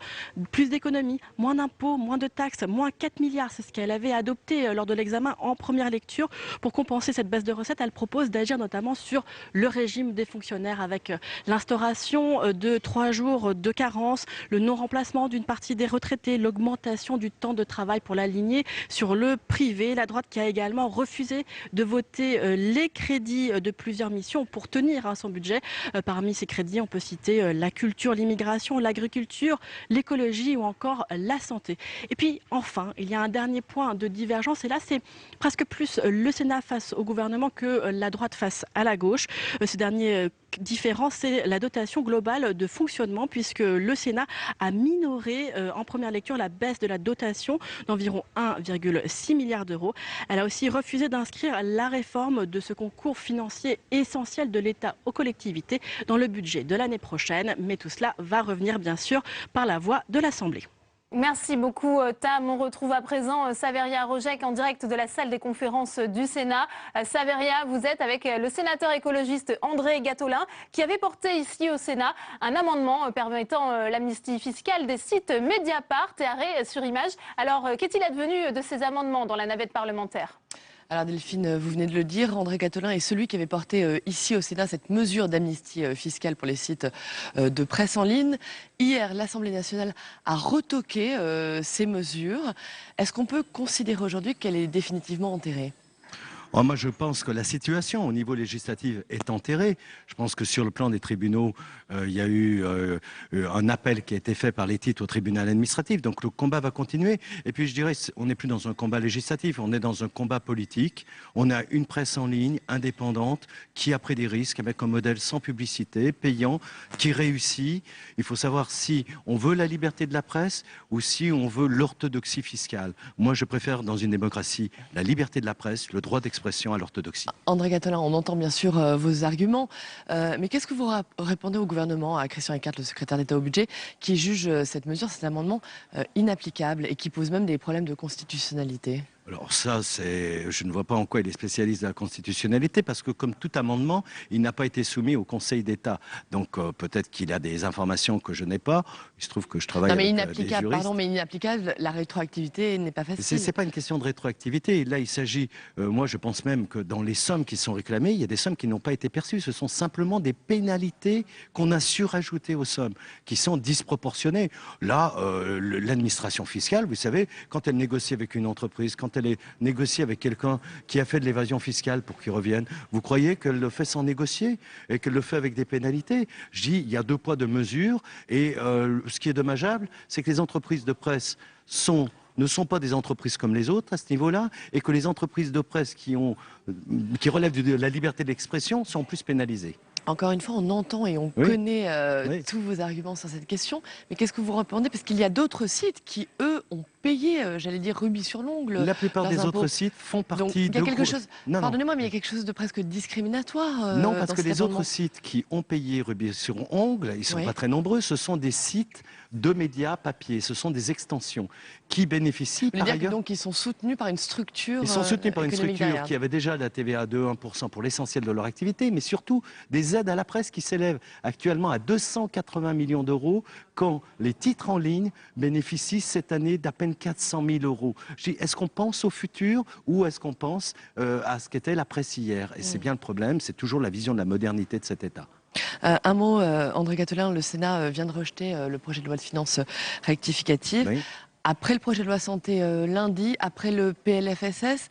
plus d'économies, moins d'impôts, moins de taxes, moins 4 milliards. C'est ce qu'elle avait adopté lors de l'examen en première lecture. Pour compenser cette baisse de recettes, elle propose d'agir notamment sur le régime des fonctionnaires avec l'instauration de 3 jours de carence, le non-remplacement d'une partie des retraités, l'augmentation du temps de travail pour l'aligner sur le privé. La droite qui a également refusé de voter les crédits de plusieurs missions pour tenir son budget. Parmi ces crédits, on peut citer la culture, l'immigration, l'agriculture, l'écologie ou encore la santé. Et puis enfin, il y a un dernier point de divergence et là c'est presque plus le Sénat face au gouvernement que la droite face à la gauche. Ce dernier différence, c'est la dotation globale de fonctionnement puisque le Sénat a minoré en première lecture la baisse de la dotation d'environ 1,6 milliard d'euros. Elle a aussi refusé d'inscrire la réforme de ce concours financier essentiel de l'État aux collectivités dans le budget de l'année prochaine. Mais tout cela va revenir bien sûr par la voie de l'Assemblée. Merci beaucoup Tam. On retrouve à présent Saveria Rojek en direct de la salle des conférences du Sénat. Saveria, vous êtes avec le sénateur écologiste André Gattolin qui avait porté ici au Sénat un amendement permettant l'amnistie fiscale des sites Mediapart et Arrêt sur Image. Alors qu'est-il advenu de ces amendements dans la navette parlementaire ? Alors Delphine, vous venez de le dire, André Gattolin est celui qui avait porté ici au Sénat cette mesure d'amnistie fiscale pour les sites de presse en ligne. Hier, l'Assemblée nationale a retoqué ces mesures. Est-ce qu'on peut considérer aujourd'hui qu'elle est définitivement enterrée ? Moi, je pense que la situation au niveau législatif est enterrée. Je pense que sur le plan des tribunaux, il y a eu un appel qui a été fait par les titres au tribunal administratif. Donc le combat va continuer. Et puis je dirais, on n'est plus dans un combat législatif, on est dans un combat politique. On a une presse en ligne indépendante qui a pris des risques avec un modèle sans publicité, payant, qui réussit. Il faut savoir si on veut la liberté de la presse ou si on veut l'orthodoxie fiscale. Moi, je préfère dans une démocratie la liberté de la presse, le droit d'expression à l'orthodoxie. André Gattolin, on entend bien sûr vos arguments, mais qu'est-ce que vous répondez au gouvernement, à Christian Eckert, le secrétaire d'État au budget, qui juge cette mesure, cet amendement inapplicable et qui pose même des problèmes de constitutionnalité ? Alors ça, je ne vois pas en quoi il est spécialiste de la constitutionnalité, parce que comme tout amendement, il n'a pas été soumis au Conseil d'État. Donc peut-être qu'il a des informations que je n'ai pas. Il se trouve que je travaille avec des juristes. Pardon, mais inapplicable, la rétroactivité n'est pas facile. C'est pas une question de rétroactivité. Là, il s'agit, moi je pense même que dans les sommes qui sont réclamées, il y a des sommes qui n'ont pas été perçues. Ce sont simplement des pénalités qu'on a surajouter aux sommes, qui sont disproportionnées. Là, l'administration fiscale, vous savez, quand elle négocie avec une entreprise, quand elle est négociée avec quelqu'un qui a fait de l'évasion fiscale pour qu'il revienne, vous croyez qu'elle le fait sans négocier et qu'elle le fait avec des pénalités? Je dis, il y a deux poids, deux mesures, et ce qui est dommageable, c'est que les entreprises de presse ne sont pas des entreprises comme les autres à ce niveau-là, et que les entreprises de presse qui relèvent de la liberté d'expression sont plus pénalisées. Encore une fois, on entend et on connaît tous vos arguments sur cette question, mais qu'est-ce que vous répondez? Parce qu'il y a d'autres sites qui, eux, ont payé, j'allais dire, rubis sur l'ongle. La plupart des autres sites font partie de... Pardonnez-moi, mais il y a quelque chose de presque discriminatoire. Non, parce que les autres sites qui ont payé rubis sur ongle, ils ne sont pas très nombreux, ce sont des sites de médias papier, ce sont des extensions qui bénéficient par ailleurs... Donc ils sont soutenus par une structure. Ils sont soutenus par une structure qui avait déjà la TVA de 1% pour l'essentiel de leur activité, mais surtout des aides à la presse qui s'élèvent actuellement à 280 millions d'euros, quand les titres en ligne bénéficient cette année d'à peine 400 000 euros. Est-ce qu'on pense au futur ou est-ce qu'on pense à ce qu'était la presse hier? Et c'est bien le problème, c'est toujours la vision de la modernité de cet État. Un mot, André Catelin, le Sénat vient de rejeter le projet de loi de finances rectificative. Oui. Après le projet de loi santé lundi, après le PLFSS,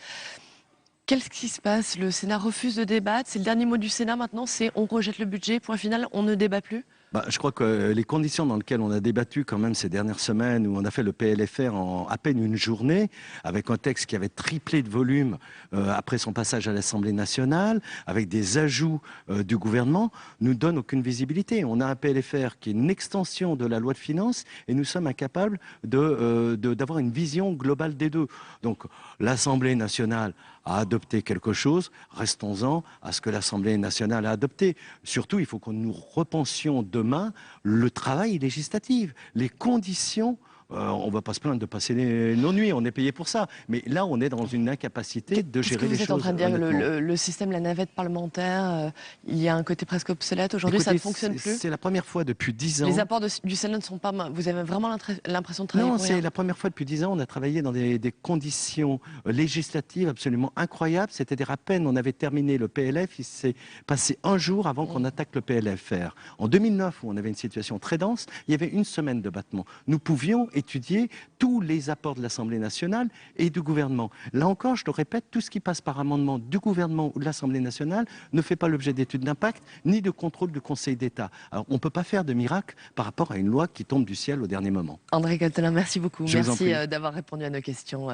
qu'est-ce qui se passe? Le Sénat refuse de débattre. C'est le dernier mot du Sénat maintenant, c'est on rejette le budget, point final, on ne débat plus? Je crois que les conditions dans lesquelles on a débattu quand même ces dernières semaines, où on a fait le PLFR en à peine une journée, avec un texte qui avait triplé de volume après son passage à l'Assemblée nationale, avec des ajouts du gouvernement, nous donnent aucune visibilité. On a un PLFR qui est une extension de la loi de finances et nous sommes incapables d'avoir une vision globale des deux. Donc l'Assemblée nationale a adopté quelque chose, restons-en à ce que l'Assemblée nationale a adopté. Surtout, il faut que nous repensions demain le travail législatif, les conditions. On ne va pas se plaindre de passer nos nuits, on est payé pour ça. Mais là, on est dans une incapacité de gérer les choses. Vous êtes en train de dire que le système, la navette parlementaire, il y a un côté presque obsolète aujourd'hui, ça ne fonctionne plus? C'est la première fois depuis 10 ans. Les apports du Sénat ne sont pas... Vous avez vraiment l'impression de travailler pour rien? Non, c'est la première fois depuis 10 ans, on a travaillé dans des conditions législatives absolument incroyables. C'est-à-dire à peine on avait terminé le PLF, il s'est passé un jour avant qu'on attaque le PLFR. En 2009, où on avait une situation très dense, il y avait une semaine de battement. Nous pouvions étudier tous les apports de l'Assemblée nationale et du gouvernement. Là encore, je le répète, tout ce qui passe par amendement du gouvernement ou de l'Assemblée nationale ne fait pas l'objet d'études d'impact ni de contrôle du Conseil d'État. Alors on ne peut pas faire de miracle par rapport à une loi qui tombe du ciel au dernier moment. André Catelin, merci beaucoup. Merci d'avoir répondu à nos questions.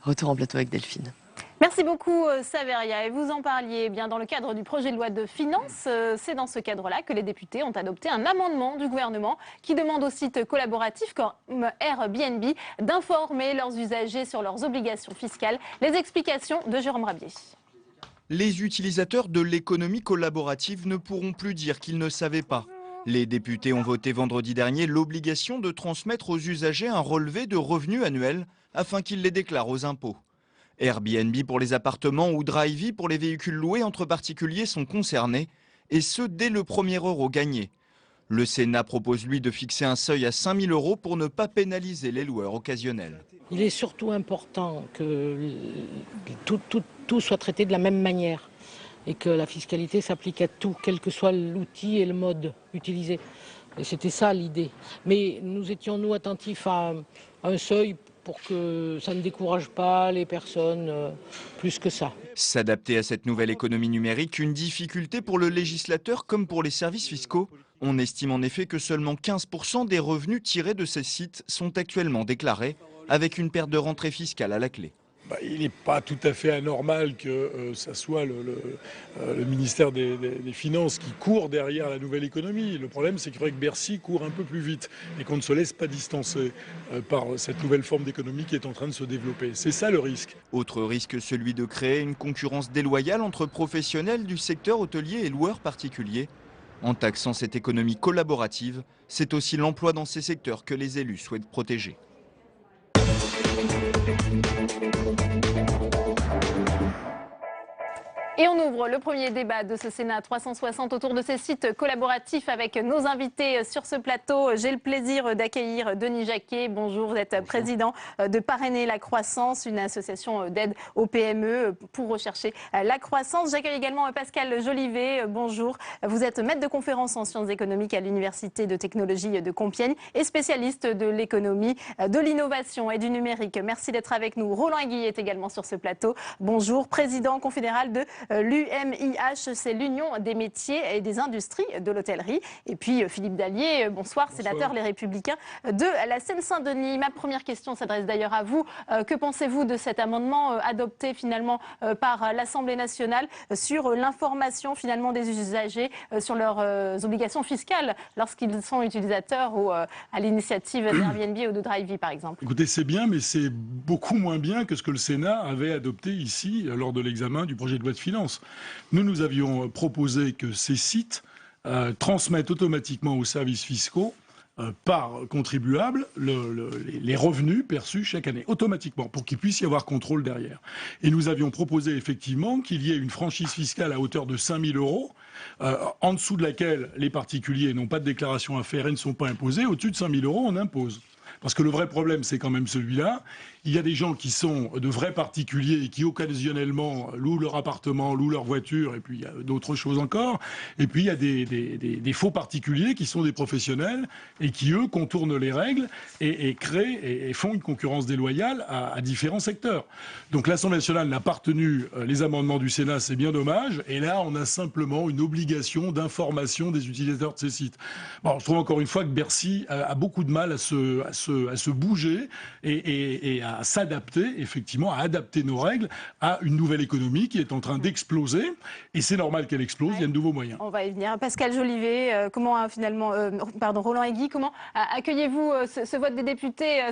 Retour en plateau avec Delphine. Merci beaucoup Saveria. Et vous en parliez bien dans le cadre du projet de loi de finances. C'est dans ce cadre-là que les députés ont adopté un amendement du gouvernement qui demande aux sites collaboratifs comme Airbnb d'informer leurs usagers sur leurs obligations fiscales. Les explications de Jérôme Rabier. Les utilisateurs de l'économie collaborative ne pourront plus dire qu'ils ne savaient pas. Les députés ont voté vendredi dernier l'obligation de transmettre aux usagers un relevé de revenus annuels afin qu'ils les déclarent aux impôts. Airbnb pour les appartements ou Drivey pour les véhicules loués entre particuliers sont concernés, et ce dès le premier euro gagné. Le Sénat propose lui de fixer un seuil à 5 000 € pour ne pas pénaliser les loueurs occasionnels. Il est surtout important que tout soit traité de la même manière et que la fiscalité s'applique à tout, quel que soit l'outil et le mode utilisé. Et c'était ça l'idée. Mais nous étions attentifs à un seuil pour que ça ne décourage pas les personnes plus que ça. S'adapter à cette nouvelle économie numérique, une difficulté pour le législateur comme pour les services fiscaux. On estime en effet que seulement 15% des revenus tirés de ces sites sont actuellement déclarés, avec une perte de rentrée fiscale à la clé. Il n'est pas tout à fait anormal que ça soit le ministère des Finances qui court derrière la nouvelle économie. Le problème, c'est qu'il faudrait que Bercy court un peu plus vite et qu'on ne se laisse pas distancer par cette nouvelle forme d'économie qui est en train de se développer. C'est ça le risque. Autre risque, celui de créer une concurrence déloyale entre professionnels du secteur hôtelier et loueurs particuliers. En taxant cette économie collaborative, c'est aussi l'emploi dans ces secteurs que les élus souhaitent protéger. Et on ouvre le premier débat de ce Sénat 360 autour de ces sites collaboratifs avec nos invités sur ce plateau. J'ai le plaisir d'accueillir Denis Jacquet. Bonjour, vous êtes président de Parrainer la croissance, une association d'aide aux PME pour rechercher la croissance. J'accueille également Pascal Jolivet. Bonjour, vous êtes maître de conférence en sciences économiques à l'Université de technologie de Compiègne et spécialiste de l'économie, de l'innovation et du numérique. Merci d'être avec nous. Roland Aiguille est également sur ce plateau. Bonjour, président confédéral de l'UMIH, c'est l'Union des métiers et des industries de l'hôtellerie. Et puis Philippe Dallier, bonsoir, sénateur Les Républicains de la Seine-Saint-Denis. Ma première question s'adresse d'ailleurs à vous. Que pensez-vous de cet amendement adopté finalement par l'Assemblée nationale sur l'information finalement des usagers sur leurs obligations fiscales lorsqu'ils sont utilisateurs ou à l'initiative d'Airbnb ou de Drivey par exemple? Écoutez, c'est bien, mais c'est beaucoup moins bien que ce que le Sénat avait adopté ici lors de l'examen du projet de loi de finances. Nous avions proposé que ces sites transmettent automatiquement aux services fiscaux par contribuable les revenus perçus chaque année, automatiquement, pour qu'il puisse y avoir contrôle derrière. Et nous avions proposé effectivement qu'il y ait une franchise fiscale à hauteur de 5 000 €, en dessous de laquelle les particuliers n'ont pas de déclaration à faire et ne sont pas imposés. Au-dessus de 5 000 €, on impose. Parce que le vrai problème, c'est quand même celui-là. Il y a des gens qui sont de vrais particuliers et qui occasionnellement louent leur appartement, louent leur voiture, et puis il y a d'autres choses encore. Et puis il y a des faux particuliers qui sont des professionnels et qui, eux, contournent les règles et créent et font une concurrence déloyale à différents secteurs. Donc l'Assemblée nationale n'a pas retenu les amendements du Sénat, c'est bien dommage. Et là, on a simplement une obligation d'information des utilisateurs de ces sites. Bon, je trouve encore une fois que Bercy a beaucoup de mal à se bouger et à s'adapter, effectivement, à adapter nos règles à une nouvelle économie qui est en train d'exploser. Et c'est normal qu'elle explose, il y a de nouveaux moyens. On va y venir. Pascal Jolivet, Roland Aiguille, comment accueillez-vous ce vote des députés?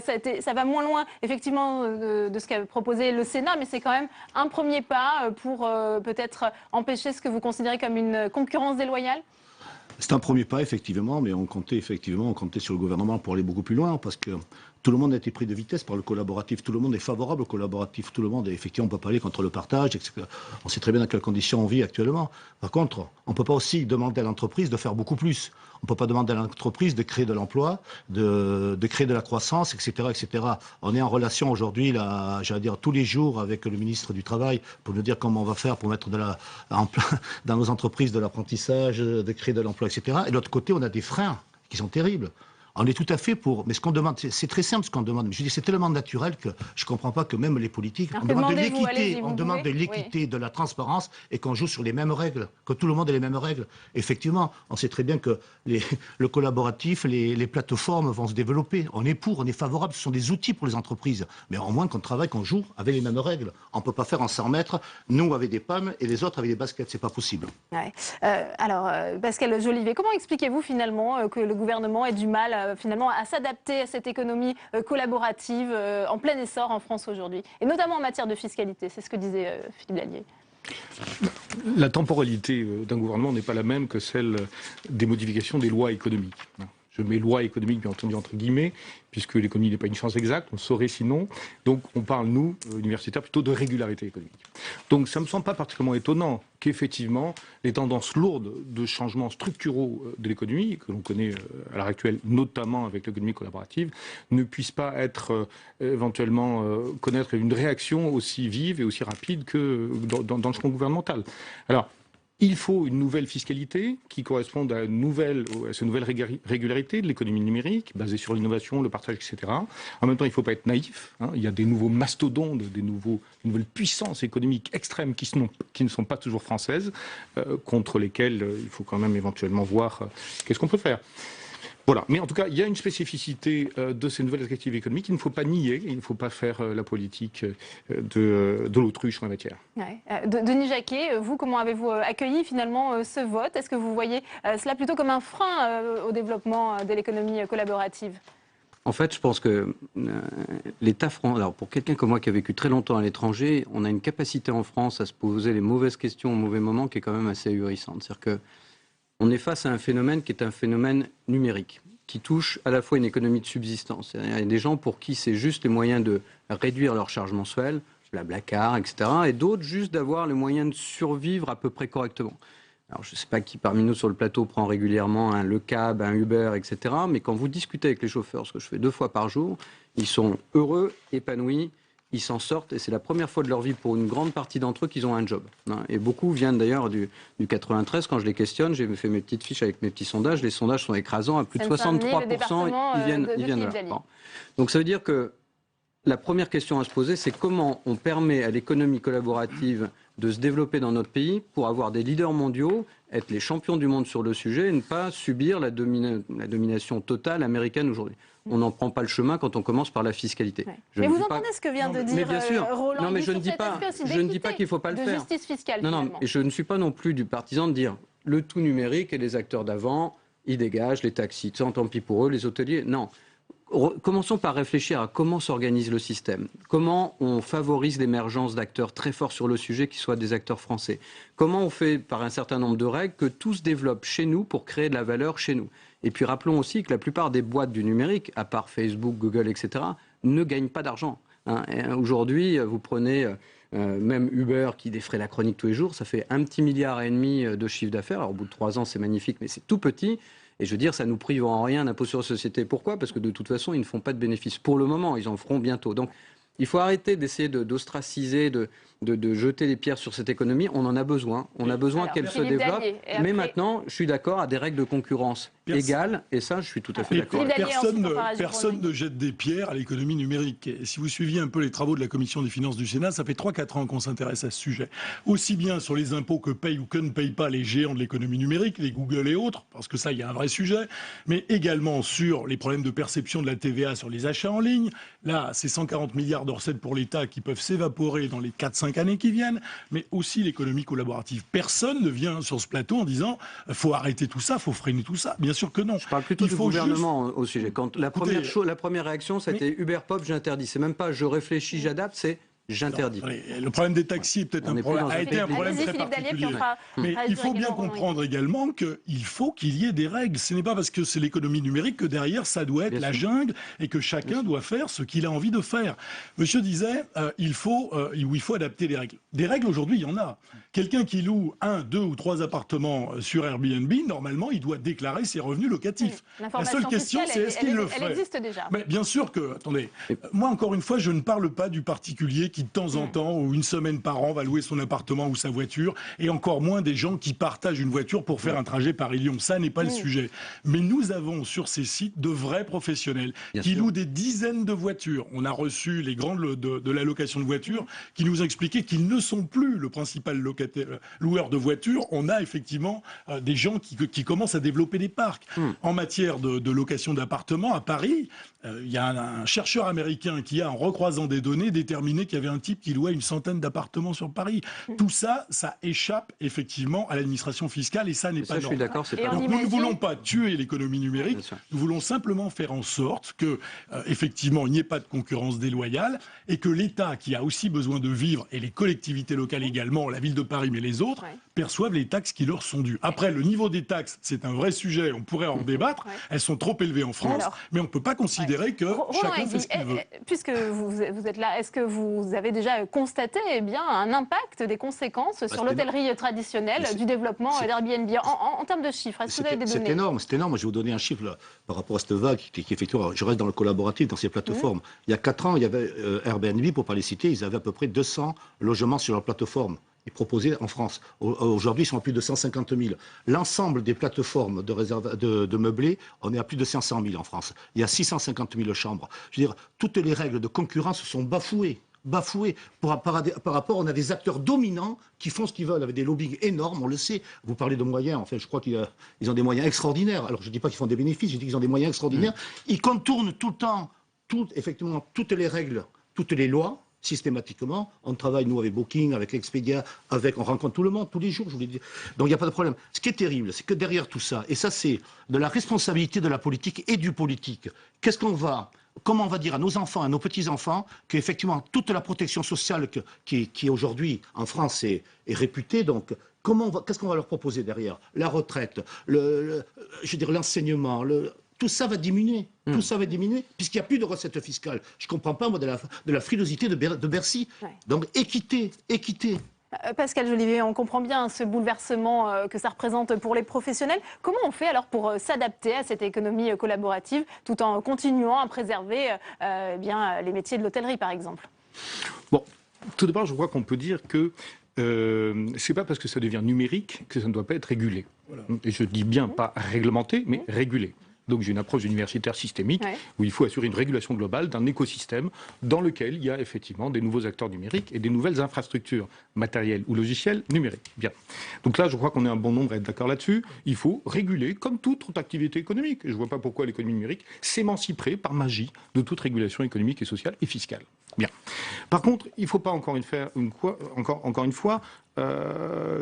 Ça va moins loin, effectivement, de ce qu'a proposé le Sénat, mais c'est quand même un premier pas pour peut-être empêcher ce que vous considérez comme une concurrence déloyale? C'est un premier pas, effectivement, mais on comptait sur le gouvernement pour aller beaucoup plus loin, parce que tout le monde a été pris de vitesse par le collaboratif, tout le monde est favorable au collaboratif, tout le monde est, effectivement, on peut pas aller contre le partage, etc. On sait très bien dans quelles conditions on vit actuellement. Par contre, on ne peut pas aussi demander à l'entreprise de faire beaucoup plus. On ne peut pas demander à l'entreprise de créer de l'emploi, de créer de la croissance, etc., etc. On est en relation aujourd'hui, j'allais dire, tous les jours avec le ministre du Travail pour nous dire comment on va faire pour mettre dans nos entreprises de l'apprentissage, de créer de l'emploi, etc. Et de l'autre côté, on a des freins qui sont terribles. On est tout à fait pour... Mais ce qu'on demande, c'est très simple ce qu'on demande. Je dis, c'est tellement naturel que je ne comprends pas que même les politiques... On demande de l'équité, on demande de l'équité, de la transparence et qu'on joue sur les mêmes règles, que tout le monde ait les mêmes règles. Effectivement, on sait très bien que le collaboratif, les plateformes vont se développer. On est favorable, ce sont des outils pour les entreprises. Mais au moins qu'on travaille, qu'on joue avec les mêmes règles. On ne peut pas faire en 100 mètres, nous avec des pommes et les autres avec des baskets. C'est pas possible. Ouais. Alors, Pascal Jolivet, comment expliquez-vous finalement que le gouvernement ait du mal finalement à s'adapter à cette économie collaborative en plein essor en France aujourd'hui, et notamment en matière de fiscalité? C'est ce que disait Philippe Dallier. La temporalité d'un gouvernement n'est pas la même que celle des modifications des lois économiques. Je mets loi économique, bien entendu, entre guillemets, puisque l'économie n'est pas une science exacte, on saurait sinon. Donc on parle, nous, universitaires, plutôt de régularité économique. Donc ça ne me semble pas particulièrement étonnant qu'effectivement les tendances lourdes de changements structuraux de l'économie, que l'on connaît à l'heure actuelle, notamment avec l'économie collaborative, ne puissent pas être éventuellement connaître une réaction aussi vive et aussi rapide que dans le champ gouvernemental. Alors, il faut une nouvelle fiscalité qui corresponde à ces nouvelles régularités de l'économie numérique, basée sur l'innovation, le partage, etc. En même temps, il ne faut pas être naïf. Il y a des nouveaux mastodontes, des nouvelles puissances économiques extrêmes qui ne sont pas toujours françaises, contre lesquelles il faut quand même éventuellement voir qu'est-ce qu'on peut faire. Voilà. Mais en tout cas, il y a une spécificité de ces nouvelles activités économiques qu'il ne faut pas nier. Il ne faut pas faire la politique de l'autruche en la matière. Ouais. Denis Jacquet, vous, comment avez-vous accueilli finalement ce vote? Est-ce que vous voyez cela plutôt comme un frein au développement de l'économie collaborative? En fait, je pense que l'État français, alors pour quelqu'un comme moi qui a vécu très longtemps à l'étranger, on a une capacité en France à se poser les mauvaises questions au mauvais moment qui est quand même assez ahurissante. C'est-à-dire que on est face à un phénomène qui est un phénomène numérique. qui touche à la fois une économie de subsistance. Il y a des gens pour qui c'est juste les moyens de réduire leur charge mensuelle, Blablacar, etc. Et d'autres juste d'avoir les moyens de survivre à peu près correctement. Alors je ne sais pas qui parmi nous sur le plateau prend régulièrement un Le Cab, un Uber, etc. Mais quand vous discutez avec les chauffeurs, ce que je fais 2 fois par jour, ils sont heureux, épanouis, ils s'en sortent et c'est la première fois de leur vie pour une grande partie d'entre eux qu'ils ont un job. Et beaucoup viennent d'ailleurs du 93. Quand je les questionne, j'ai fait mes petites fiches avec mes petits sondages. Les sondages sont écrasants. À plus de 63%, ils viennent de là. Donc ça veut dire que la première question à se poser, c'est comment on permet à l'économie collaborative de se développer dans notre pays pour avoir des leaders mondiaux, être les champions du monde sur le sujet et ne pas subir la domination totale américaine aujourd'hui. On n'en prend pas le chemin quand on commence par la fiscalité. Ouais. Mais vous entendez ce que vient de dire Roland? Non, mais je ne dis pas qu'il ne faut pas le faire. Justice fiscale, non, et je ne suis pas non plus du partisan de dire le tout numérique et les acteurs d'avant, ils dégagent, les taxis, tant pis pour eux, les hôteliers. Non. Commençons par réfléchir à comment s'organise le système, comment on favorise l'émergence d'acteurs très forts sur le sujet qui soient des acteurs français, comment on fait par un certain nombre de règles que tout se développe chez nous pour créer de la valeur chez nous. Et puis rappelons aussi que la plupart des boîtes du numérique, à part Facebook, Google, etc., ne gagnent pas d'argent. Aujourd'hui, vous prenez même Uber qui défraie la chronique tous les jours, ça fait 1,5 milliard de chiffre d'affaires. Alors au bout de 3 ans, c'est magnifique, mais c'est tout petit. Et je veux dire, ça nous prive en rien d'impôt sur la société. Pourquoi? Parce que de toute façon, ils ne font pas de bénéfices. Pour le moment, ils en feront bientôt. Donc, il faut arrêter d'essayer d'ostraciser, de jeter des pierres sur cette économie. On en a besoin. On a besoin qu'elle se développe. Mais maintenant, je suis d'accord à des règles de concurrence égales. Et ça, je suis tout à fait d'accord. Personne ne jette des pierres à l'économie numérique. Et si vous suiviez un peu les travaux de la Commission des finances du Sénat, ça fait 3-4 ans qu'on s'intéresse à ce sujet. Aussi bien sur les impôts que payent ou que ne payent pas les géants de l'économie numérique, les Google et autres, parce que ça, il y a un vrai sujet, mais également sur les problèmes de perception de la TVA sur les achats en ligne. Là, c'est 140 milliards de recettes pour l'État qui peuvent s'évaporer dans les 4-5 années qui viennent, mais aussi l'économie collaborative. Personne ne vient sur ce plateau en disant « faut arrêter tout ça, faut freiner tout ça ». Bien sûr que non. Je parle plutôt du gouvernement au sujet. Quand la première réaction, c'était Uber Pop, j'interdis. C'est même pas je réfléchis, j'adapte, c'est j'interdis. Le problème des taxis est peut-être un problème très particulier. Mais il faut bien comprendre également qu'il faut qu'il y ait des règles. Ce n'est pas parce que c'est l'économie numérique que derrière ça doit être la jungle et que chacun doit faire ce qu'il a envie de faire. Monsieur disait, il faut adapter les règles. Des règles aujourd'hui, il y en a. Quelqu'un qui loue 1, 2 ou 3 appartements sur Airbnb, normalement, il doit déclarer ses revenus locatifs. La seule question, c'est est-ce qu'il le fait? Elle existe déjà. Mais bien sûr que, attendez, moi encore une fois, je ne parle pas du particulier qui de temps en temps ou une semaine par an va louer son appartement ou sa voiture, et encore moins des gens qui partagent une voiture pour faire un trajet Paris-Lyon. Ça n'est pas le sujet. Mais nous avons sur ces sites de vrais professionnels qui louent des dizaines de voitures. On a reçu les grands de la location de voitures qui nous ont expliqué qu'ils ne sont plus le principal loueur de voitures. On a effectivement des gens qui commencent à développer des parcs. En matière de location d'appartements, à Paris, il y a un chercheur américain qui a, en recroisant des données, déterminé qu'il y avait un type qui louait une centaine d'appartements sur Paris. Tout ça, ça échappe effectivement à l'administration fiscale et ça n'est pas normal. Je suis d'accord, c'est pas normal. Donc nous ne voulons pas tuer l'économie numérique, nous voulons simplement faire en sorte que, effectivement, il n'y ait pas de concurrence déloyale et que l'État, qui a aussi besoin de vivre, et les collectivités locales également, la ville de Paris mais les autres, perçoivent les taxes qui leur sont dues. Après, le niveau des taxes, c'est un vrai sujet, on pourrait en débattre, elles sont trop élevées en France, mais on ne peut pas considérer que chacun fait ce qu'il veut. Puisque vous êtes là, est-ce que vous avez déjà constaté un impact, des conséquences sur l'hôtellerie traditionnelle du développement d'Airbnb en termes de chiffres? Est-ce que vous avez des données? C'est énorme. Je vais vous donner un chiffre là, par rapport à cette vague qui effectivement, je reste dans le collaboratif, dans ces plateformes. Il y a 4 ans, il y avait Airbnb, pour ne pas les citer, ils avaient à peu près 200 logements sur leur plateforme. Ils proposaient en France. Aujourd'hui, ils sont à plus de 150 000. L'ensemble des plateformes de meublés, on est à plus de 500 000 en France. Il y a 650 000 chambres. Je veux dire, toutes les règles de concurrence sont bafouées. Par rapport, on a des acteurs dominants qui font ce qu'ils veulent, avec des lobbying énormes, on le sait. Vous parlez de moyens, enfin, je crois qu'ils ont des moyens extraordinaires. Alors, je ne dis pas qu'ils font des bénéfices, je dis qu'ils ont des moyens extraordinaires. Ils contournent tout le temps, effectivement, toutes les règles, toutes les lois. Systématiquement, on travaille, nous, avec Booking, avec Expedia, on rencontre tout le monde, tous les jours, je vous l'ai dit. Donc, il n'y a pas de problème. Ce qui est terrible, c'est que derrière tout ça, et ça, c'est de la responsabilité de la politique et du politique, comment on va dire à nos enfants, à nos petits-enfants, qu'effectivement, toute la protection sociale qui aujourd'hui, en France, est réputée, donc, qu'est-ce qu'on va leur proposer derrière? La retraite, l'enseignement, tout ça va diminuer. Tout ça va diminuer, puisqu'il n'y a plus de recettes fiscales. Je ne comprends pas, moi, de la frilosité de Bercy. Ouais. Donc, équité. Pascal Jolivet, on comprend bien ce bouleversement que ça représente pour les professionnels. Comment on fait alors pour s'adapter à cette économie collaborative tout en continuant à préserver les métiers de l'hôtellerie, par exemple? Bon, tout d'abord, je crois qu'on peut dire que c'est pas parce que ça devient numérique que ça ne doit pas être régulé. Voilà. Et je dis bien pas réglementé, mais régulé. Donc j'ai une approche universitaire systémique où il faut assurer une régulation globale d'un écosystème dans lequel il y a effectivement des nouveaux acteurs numériques et des nouvelles infrastructures matérielles ou logicielles numériques. Bien. Donc là, je crois qu'on est un bon nombre à être d'accord là-dessus. Il faut réguler comme toute autre activité économique. Je ne vois pas pourquoi l'économie numérique s'émanciperait par magie de toute régulation économique et sociale et fiscale. Bien. Par contre, il ne faut pas encore une fois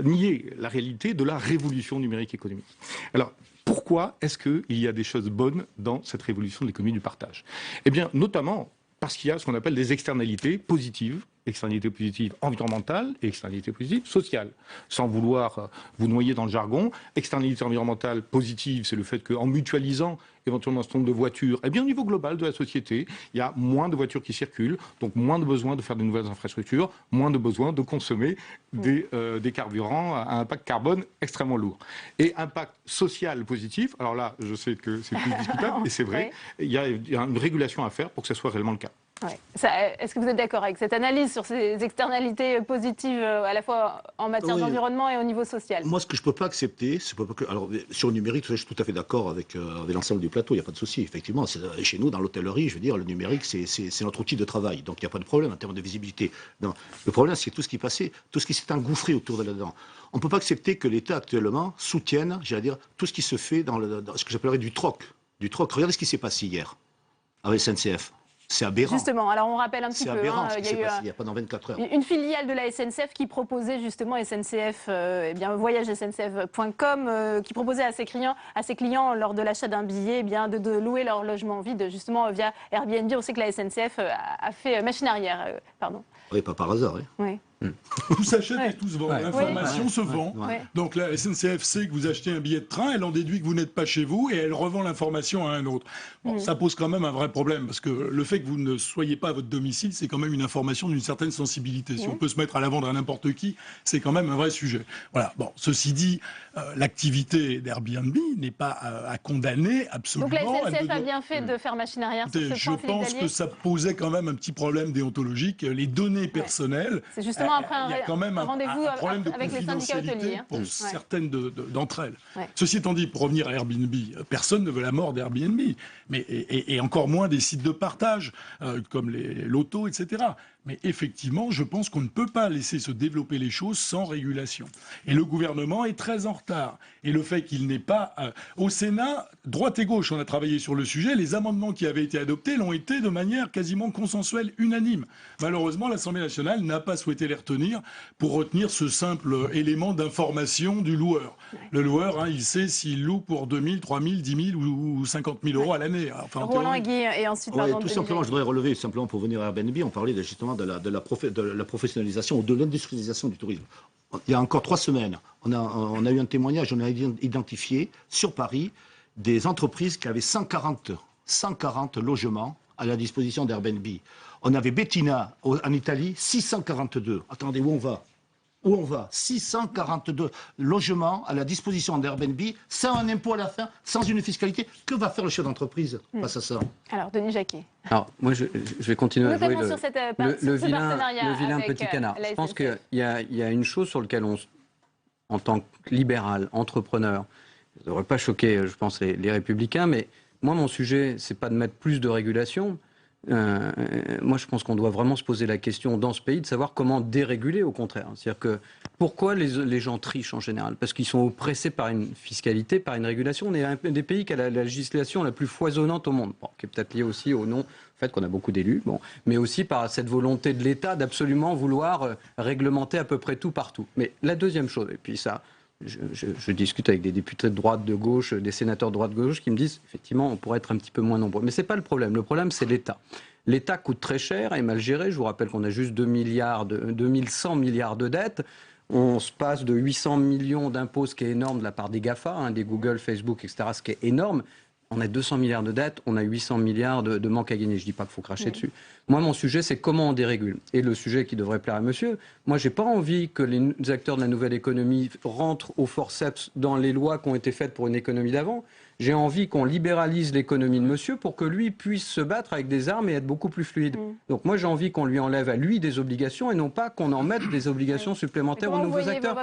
nier la réalité de la révolution numérique économique. Alors, pourquoi est-ce qu'il y a des choses bonnes dans cette révolution de l'économie du partage? Eh bien, notamment parce qu'il y a ce qu'on appelle des externalités positives environnementales et externalités positives sociales. Sans vouloir vous noyer dans le jargon, externalité environnementale positive, c'est le fait qu'en mutualisant éventuellement un certain nombre de voitures, eh bien au niveau global de la société, il y a moins de voitures qui circulent, donc moins de besoin de faire de nouvelles infrastructures, moins de besoin de consommer des carburants à impact carbone extrêmement lourd. Et impact social positif, alors là, je sais que c'est plus discutable, et c'est vrai, il y a une régulation à faire pour que ce soit réellement le cas. Ouais. Est-ce que vous êtes d'accord avec cette analyse sur ces externalités positives à la fois en matière d'environnement et au niveau social? Moi, ce que je ne peux pas accepter, alors sur le numérique, je suis tout à fait d'accord avec l'ensemble du plateau, il n'y a pas de souci. Effectivement, chez nous, dans l'hôtellerie, je veux dire, le numérique, c'est notre outil de travail. Donc, il n'y a pas de problème en termes de visibilité. Non. Le problème, c'est tout ce qui passait, tout ce qui s'est engouffré autour de là-dedans. On ne peut pas accepter que l'État, actuellement, soutienne, j'allais dire, tout ce qui se fait dans ce que j'appellerais du troc. Regardez ce qui s'est passé hier avec SNCF. C'est aberrant. Justement, alors on rappelle un petit peu. Aberrant, il y a eu pendant 24 heures. Une filiale de la SNCF qui proposait justement voyagesncf.com, qui proposait à ses clients lors de l'achat d'un billet de louer leur logement vide justement via Airbnb. On sait que la SNCF a fait machine arrière. Pardon. Oui, pas par hasard. Oui. Tout s'achète et tout se vend. L'information se vend. Donc la SNCF sait que vous achetez un billet de train, elle en déduit que vous n'êtes pas chez vous et elle revend l'information à un autre. Bon, ça pose quand même un vrai problème parce que le fait que vous ne soyez pas à votre domicile, c'est quand même une information d'une certaine sensibilité. Si on peut se mettre à la vendre à n'importe qui, c'est quand même un vrai sujet. Voilà. Bon, ceci dit, l'activité d'Airbnb n'est pas à condamner absolument. Donc la SNCF a bien fait de faire machine arrière sur ce point. Je pense que ça posait quand même un petit problème déontologique. Les données personnelles. C'est justement après il y a quand même un problème de avec les syndicats hôteliers pour certaines d'entre elles. Ceci étant dit, pour revenir à Airbnb, personne ne veut la mort d'Airbnb, et encore moins des sites de partage comme les lotos, etc. Mais effectivement, je pense qu'on ne peut pas laisser se développer les choses sans régulation. Et le gouvernement est très en retard. Et le fait qu'il n'ait pas... au Sénat, droite et gauche, on a travaillé sur le sujet. Les amendements qui avaient été adoptés l'ont été de manière quasiment consensuelle, unanime. Malheureusement, l'Assemblée nationale n'a pas souhaité les retenir pour retenir ce simple élément d'information du loueur. Le loueur, il sait s'il loue pour 2 000, 3 000, 10 000 ou 50 000 euros à l'année. Enfin, Roland Guy, et ensuite... tout simplement, je voudrais relever, simplement pour venir à Airbnb, on parlait justement de la professionnalisation ou de l'industrialisation du tourisme. Il y a encore 3 semaines, on a eu un témoignage, on a identifié sur Paris des entreprises qui avaient 140 logements à la disposition d'Airbnb. On avait Bettina en Italie, 642. Attendez, où on va 642 logements à la disposition d'Airbnb, sans un impôt à la fin, sans une fiscalité. Que va faire le chef d'entreprise face à ça? Alors, Denis Jacquet. Alors, moi, je vais continuer à jouer le vilain petit canard. Je pense qu'il y a une chose sur laquelle en tant que libéral, entrepreneur, ça ne devrait pas choquer, je pense, les républicains, mais moi, mon sujet, c'est pas de mettre plus de régulation. Moi, je pense qu'on doit vraiment se poser la question dans ce pays de savoir comment déréguler, au contraire. C'est-à-dire que pourquoi les gens trichent en général? Parce qu'ils sont oppressés par une fiscalité, par une régulation. On est un des pays qui a la législation la plus foisonnante au monde, qui est peut-être liée aussi au fait qu'on a beaucoup d'élus, mais aussi par cette volonté de l'État d'absolument vouloir réglementer à peu près tout partout. Mais la deuxième chose, et puis ça... Je discute avec des députés de droite, de gauche, des sénateurs de droite, de gauche qui me disent effectivement on pourrait être un petit peu moins nombreux. Mais ce n'est pas le problème. Le problème, c'est l'État. L'État coûte très cher et mal géré. Je vous rappelle qu'on a juste 2100 milliards de dettes. On se passe de 800 millions d'impôts, ce qui est énorme de la part des GAFA, des Google, Facebook, etc., ce qui est énorme. On a 200 milliards de dettes, on a 800 milliards de manque à gagner. Je ne dis pas qu'il faut cracher dessus. Moi, mon sujet, c'est comment on dérégule. Et le sujet qui devrait plaire à monsieur, moi, je n'ai pas envie que les acteurs de la nouvelle économie rentrent au forceps dans les lois qui ont été faites pour une économie d'avant. J'ai envie qu'on libéralise l'économie de monsieur pour que lui puisse se battre avec des armes et être beaucoup plus fluide. Donc moi, j'ai envie qu'on lui enlève à lui des obligations et non pas qu'on en mette des obligations supplémentaires aux nouveaux acteurs.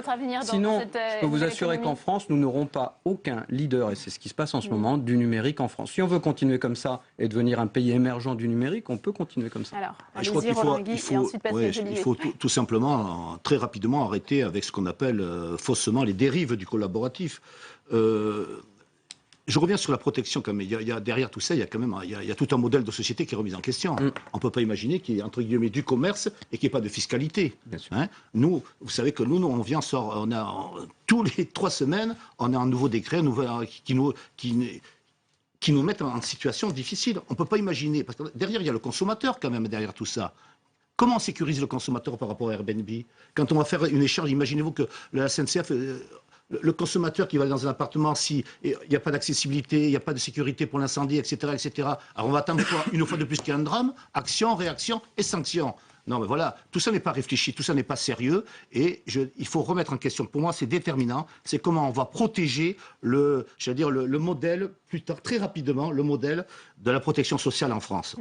Sinon, je peux vous assurer qu'en France, nous n'aurons pas aucun leader, et c'est ce qui se passe en ce moment, du numérique en France. Si on veut continuer comme ça et devenir un pays émergent du numérique, on peut continuer comme ça. Alors, je crois qu'il faut tout simplement, très rapidement, arrêter avec ce qu'on appelle faussement les dérives du collaboratif. Je reviens sur la protection, quand même. Il y a derrière tout ça, il y a quand même il y a tout un modèle de société qui est remis en question. On ne peut pas imaginer qu'il y ait entre guillemets du commerce et qu'il n'y ait pas de fiscalité. Hein, nous, vous savez que nous on vient tous les 3 semaines, on a un nouveau décret qui nous met en situation difficile. On ne peut pas imaginer, parce que derrière il y a le consommateur quand même derrière tout ça. Comment on sécurise le consommateur par rapport à Airbnb? Quand on va faire une échange, imaginez-vous que la SNCF... Le consommateur qui va dans un appartement, s'il n'y a pas d'accessibilité, il n'y a pas de sécurité pour l'incendie, etc., etc. Alors on va attendre une fois de plus qu'il y a un drame, action, réaction et sanction. Non mais voilà, tout ça n'est pas réfléchi, tout ça n'est pas sérieux et il faut remettre en question. Pour moi, c'est déterminant, c'est comment on va protéger le modèle, plus tard, très rapidement, le modèle de la protection sociale en France.